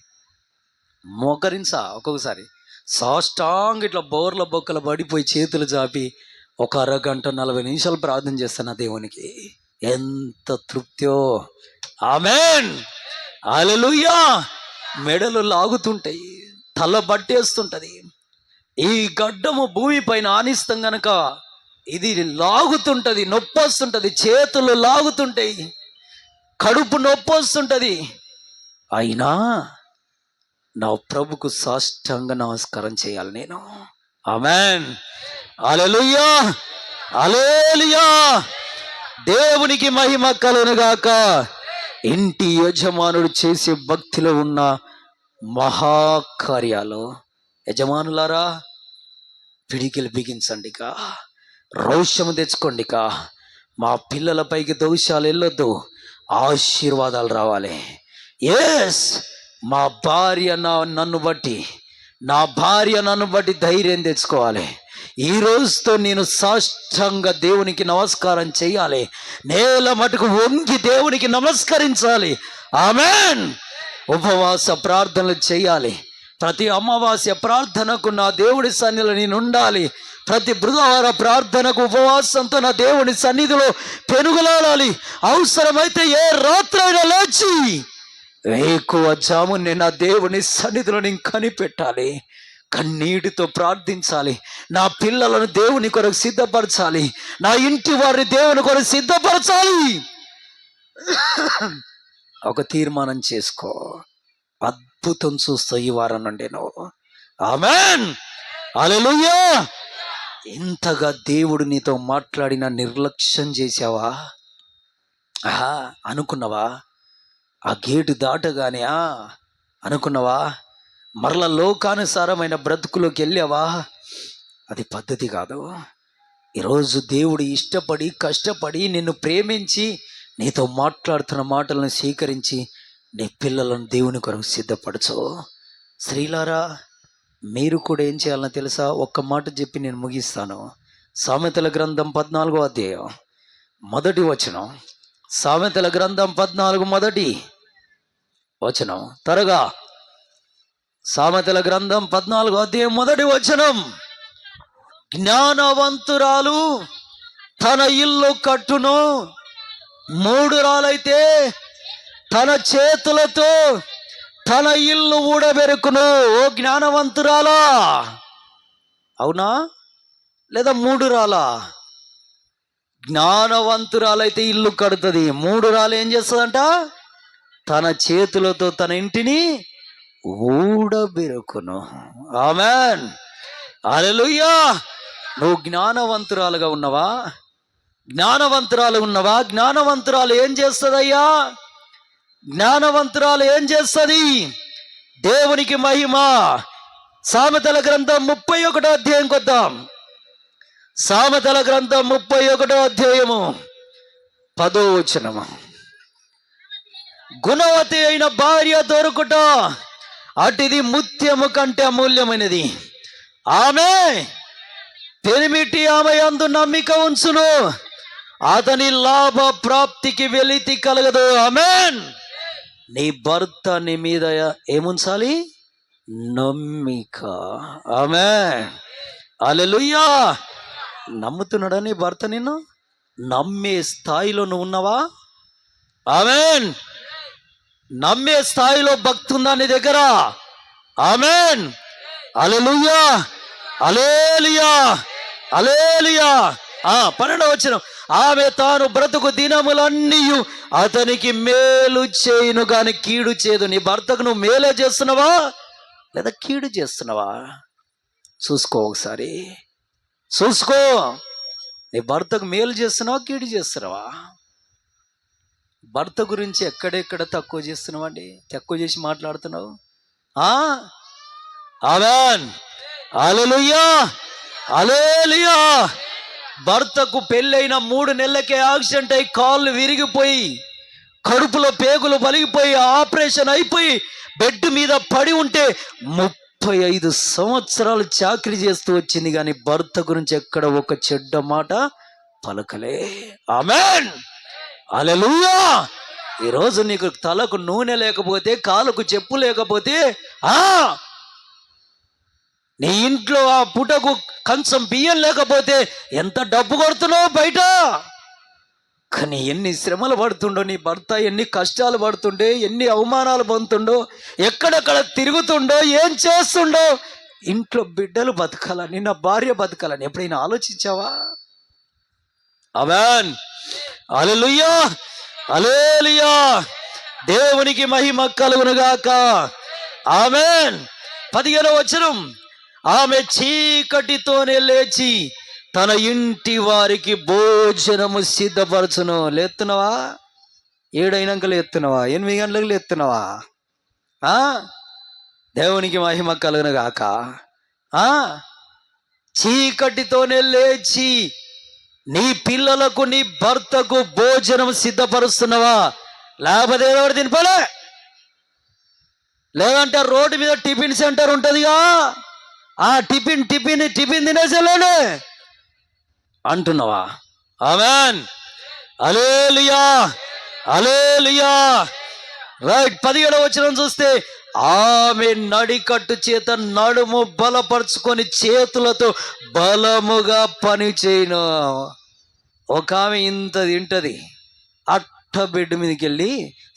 సాష్టాంగ ఇట్లా బోర్ల బొక్కలు పడిపోయి చేతులు చాపి ఒక అరగంట 40 నిమిషాలు ప్రార్థన చేస్తాను దేవునికి. ఎంత తృప్త్యో. ఆమేన్, హల్లెలూయా. మెడలు లాగుతుంటాయి, తల బట్టేస్తుంటది. ఈ గడ్డము భూమి పైన ఆనిస్తాం గనక ఇది లాగుతుంటది, నొప్పి వస్తుంటది, చేతులు లాగుతుంటాయి, కడుపు నొప్పి వస్తుంటది. అయినా నా ప్రభుకు సాష్టాంగ నమస్కారం చేయాలి నేను. ఆమేన్, హల్లెలూయా, హల్లెలూయా. దేవునికి మహిమ కలుగునుగాక. ఇంటి యజమానుడు చేసే భక్తిలో ఉన్న మహాకార్యాలు. యజమానులారా, పిడికిలు బిగించండిక, రోషము తెచ్చుకోండిక. మా పిల్లలపైకి దోషాలు వెళ్ళొద్దు, ఆశీర్వాదాలు రావాలి. ఎస్, మా భార్య నన్ను బట్టి, నా భార్య నన్ను బట్టి ధైర్యం తెచ్చుకోవాలి. ఈ రోజుతో నేను సాష్టాంగ దేవునికి నమస్కారం చేయాలి. నేల మటుకు వంగి దేవునికి నమస్కరించాలి. ఆమెన్. ఉపవాస ప్రార్థనలు చేయాలి. ప్రతి అమావాస్య ప్రార్థనకు నా దేవుడి సన్నిధిలో నేను ఉండాలి. ప్రతి బుధవార ప్రార్థనకు ఉపవాసంతో నా దేవుని సన్నిధిలో పెనుగులాడాలి. అవసరమైతే ఏ రాత్రైనా లేచి ఎక్కువ జామునే నా దేవుని సన్నిధిలో నేను కనిపెట్టాలి. కన్నీటితో ప్రార్థించాలి. నా పిల్లలను దేవుని కొరకు సిద్ధపరచాలి. నా ఇంటి వారిని దేవుని కొరకు సిద్ధపరచాలి. ఒక తీర్మానం చేసుకో. అద్భుతం చూస్తావు ఈ వారం నుండి నువ్వు. ఆమెన్. హల్లెలూయా. ఇంతగా దేవుడు నీతో మాట్లాడిన నిర్లక్ష్యం చేసావా? అనుకున్నావా? ఆ గేటు దాటగానే అనుకున్నావా? మరల లోకానుసారమైన బ్రతుకులోకి వెళ్ళావా? అది పద్ధతి కాదు. ఈరోజు దేవుడు ఇష్టపడి కష్టపడి నిన్ను ప్రేమించి నీతో మాట్లాడుతున్న మాటలను స్వీకరించి నీ పిల్లలను దేవుని కొరకు సిద్ధపరచు. స్త్రీలారా, మీరు కూడా ఏం చేయాలని తెలుసా? ఒక్క మాట చెప్పి నేను ముగిస్తాను. సామెతల గ్రంథం 14వ అధ్యాయం 1వ వచనం. సామెతల గ్రంథం 14 1వ వచనం. త్వరగా. సామెతల గ్రంథం 14వ అధ్యాయం 1వ వచనం. జ్ఞానవంతురాలు తన ఇల్లు కట్టును, మూఢురాలైతే తన చేతులతో తన ఇల్లు ఊడబెరుకును. ఓ జ్ఞానవంతురాలా, అవునా లేదా మూఢురాలా? జ్ఞానవంతురాలైతే ఇల్లు కడుతుంది. మూఢురాలు ఏం చేస్తుందంట? తన చేతులతో తన ఇంటిని ఊడబెరుకును. ఆమెన్. హల్లెలూయా. నువ్వు జ్ఞానవంతురాలుగా ఉన్నవా? జ్ఞానవంతురాలు ఉన్నవా? జ్ఞానవంతురాలు ఏం చేస్తుందయ్యా? జ్ఞానవంతురాలు ఏం చేస్తుంది? దేవునికి మహిమ. సామెతల గ్రంథం 31వ అధ్యాయం కొద్దాం. సామెతల గ్రంథం 31వ అధ్యాయము 10వ వచనము. గుణవతి అయిన భార్య దొరుకుట అటిది ముత్యము కంటే అమూల్యమైనది. ఆమె పెనిమిటి ఆమె యందు నమ్మిక ఉంచును, అతని లాభ ప్రాప్తికి వెలితి కలగదు. ఆమెన్. నీ భర్త నీ మీద ఏముంచాలి? నమ్మిక. ఆమెన్. హల్లెలూయా. నమ్ముతున్నాడా నీ భర్త? నిన్ను నమ్మే స్థాయిలో నువ్వు ఉన్నావా? ఆమెన్. నమ్మే స్థాయిలో భక్తి ఉందా నీ దగ్గర? ఆమెన్. హల్లెలూయా. హల్లెలూయా. హల్లెలూయా. 12వ వచనం. ఆమె తాను బ్రతుకు దినములన్నీ అతనికి మేలు చేయును గాని కీడు చేయదు. నీ భర్తకు నువ్వు మేలే చేస్తున్నావా లేదా కీడు చేస్తున్నావా? చూసుకో, ఒకసారి చూసుకో. నీ భర్తకు మేలు చేస్తున్నావా కీడు చేస్తున్నావా? భర్త గురించి ఎక్కడెక్కడ తక్కువ చేస్తున్నావండి? తక్కువ చేసి మాట్లాడుతున్నావు. ఆమేన్. హల్లెలూయా. హల్లెలూయా. భర్తకు పెళ్ళైన 3 నెలలకే యాక్సిడెంట్ అయి కాళ్ళు విరిగిపోయి కడుపులో పేగులు పలిగిపోయి ఆపరేషన్ అయిపోయి బెడ్ మీద పడి ఉంటే 35 సంవత్సరాలు చాకరీ చేస్తూ వచ్చింది, కానీ భర్త గురించి ఎక్కడ ఒక చెడ్డ మాట పలకలే. ఆమేన్. హల్లెలూయా. ఈరోజు నీకు తలకు నూనె లేకపోతే, కాలుకు చెప్పు లేకపోతే, నీ ఇంట్లో ఆ పుటకు కంచం బియ్యం లేకపోతే ఎంత డబ్బు కొడుతున్నావు బయట. కానీ ఎన్ని శ్రమలు పడుతుండో నీ భర్త, ఎన్ని కష్టాలు పడుతుండే, ఎన్ని అవమానాలు పొందుతుండో, ఎక్కడెక్కడ తిరుగుతుండో, ఏం చేస్తుండో. ఇంట్లో బిడ్డలు బతకాలని, నా భార్య బతకాలని ఎప్పుడైనా ఆలోచించావా? ఆమేన్. హల్లెలూయా. హల్లెలూయా. దేవునికి మహిమ కలుగును గాక. ఆమేన్. 15వ వచనం. ఆమె చీకటితోనే లేచి తన ఇంటి వారికి భోజనము సిద్ధపరచును. లేస్తున్నావా? 7 అయినాక లేస్తున్నావా? 8 గంటలకు లేస్తున్నావా? దేవునికి మహిమ కలుగును గాక. చీకటితోనే లేచి నీ పిల్లలకు నీ భర్తకు భోజనం సిద్ధపరుస్తున్నావా? లేకపోతే ఎవరు తినిపోలే, లేదంటే రోడ్డు మీద టిఫిన్ సెంటర్ ఉంటుందిగా, ఆ టిఫిన్ టిఫిన్ టిఫిన్ తినేసేలేండి అంటున్నావా? ఆమేన్, హల్లెలూయా, హల్లెలూయా. రైట్. 17వ వచనం చూస్తే, ఆమె నడికట్టు చేత నడుము బలపరుచుకొని చేతులతో బలముగా పని చేయను. ఒక ఆమె ఇంత తింటది, అట్ట బెడ్ మీదకి వెళ్ళి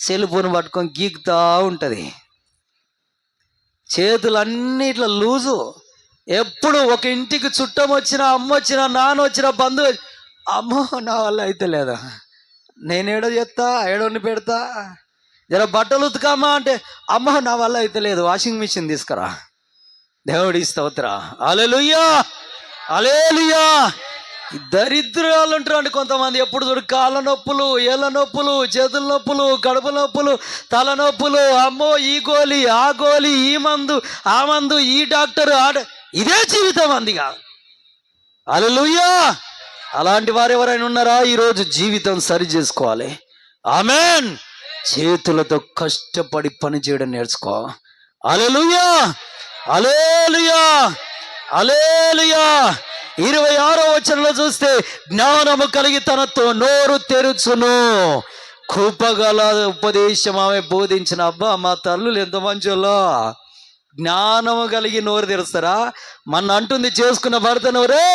సెల్ ఫోన్ పట్టుకొని గీకుతా ఉంటుంది, చేతులన్నీ ఇట్లా లూజు. ఎప్పుడు ఒక ఇంటికి చుట్టం వచ్చినా, అమ్మ వచ్చినా, నాన్న వచ్చినా, బంధువు, అమ్మో నా వల్ల అయితే లేదా, నేనేడో చేస్తా, ఏడోని పెడతా, జర బట్టలు ఉతుకామా అంటే, అమ్మ నా వల్ల అయితే లేదు, వాషింగ్ మిషన్ తీసుకురా. దేవుడి స్తోత్రం, హల్లెలూయా, హల్లెలూయా. దరిద్రాలు ఉంటారు అండి కొంతమంది. ఎప్పుడు చూడు కాళ్ళ నొప్పులు, ఏళ్ళ నొప్పులు, చేతుల నొప్పులు, కడుపు నొప్పులు, తలనొప్పులు. అమ్మో ఈ గోలి, ఆ గోలి, ఈ మందు, ఆ మందు, ఈ డాక్టరు, ఇదే జీవితం అందిగా. హల్లెలూయా. అలాంటి వారు ఎవరైనా ఉన్నారా? ఈరోజు జీవితం సరి చేసుకోవాలి. ఆమేన్. చేతులతో కష్టపడి పని చేయడం నేర్చుకో. హల్లెలూయా, హల్లెలూయా, హల్లెలూయా. 26వ వచనంలో చూస్తే, జ్ఞానము కలిగి తనతో నోరు తెరుచును, కృపగల ఉపదేశం ఆమె బోధించిన. అబ్బా, మా తల్లులు ఎంత మంచోళ్ళో. జ్ఞానము కలిగి నోరు తెరుస్తారా? మన అంటుంది చేసుకున్న భర్తను, రే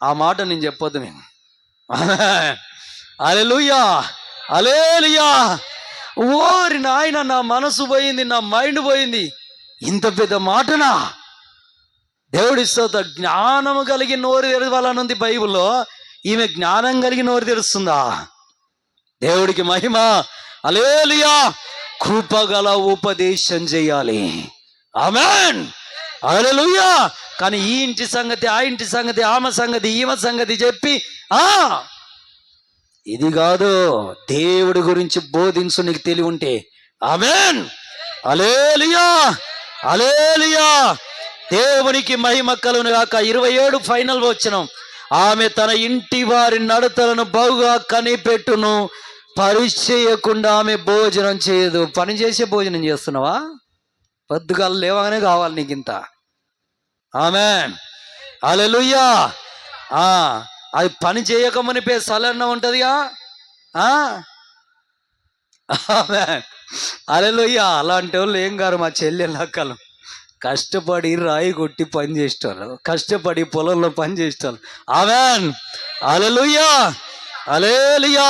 ఆ మాట నేను చెప్పొద్దు మేము. హల్లెలూయా, హల్లెలూయా. ఓరి నాయన, నా మనసు పోయింది, నా మైండ్ పోయింది. ఇంత పెద్ద మాటనా? దేవుడి స్తోత్రం. జ్ఞానము కలిగి నోరు తెరవాలని ఉంది బైబిల్లో. ఈమె జ్ఞానం కలిగి నోరు తెరుస్తుందా? దేవుడికి మహిమ, హల్లెలూయా. కృపగల ఉపదేశం చేయాలి. ఆమేన్, హల్లెలూయా. కానీ ఈ ఇంటి సంగతి, ఆ ఇంటి సంగతి, ఆమె సంగతి, ఈమె సంగతి చెప్పి ఇది కాదు. దేవుడి గురించి బోధించు నీకు తెలివి ఉంటే. ఆమేన్, హల్లెలూయా, హల్లెలూయా. దేవునికి మహిమ కలుగును గాక. 27 ఫైనల్ వచనం, ఆమె తన ఇంటి వారి నడతలను బహుగా కనిపెట్టును, పరిచయకుండా ఆమె భోజనం చేయదు. పని చేసే భోజనం చేస్తున్నావా? పొద్దుగాల లేవగానే కావాలి నీకు ఇంత. ఆమేన్, హల్లెలూయా. అది పని చేయకమని సలన్న ఉంటుందిగా. ఆమేన్, హల్లెలూయా. అలాంటి వాళ్ళు ఏం గారు మా చెల్లెళ్ళ అక్కలు. కష్టపడి రాయి కొట్టి పని చేసేవాళ్ళు, కష్టపడి పొలంలో పని చేసేవాళ్ళు. ఆమేన్, హల్లెలూయా, హల్లెలూయా.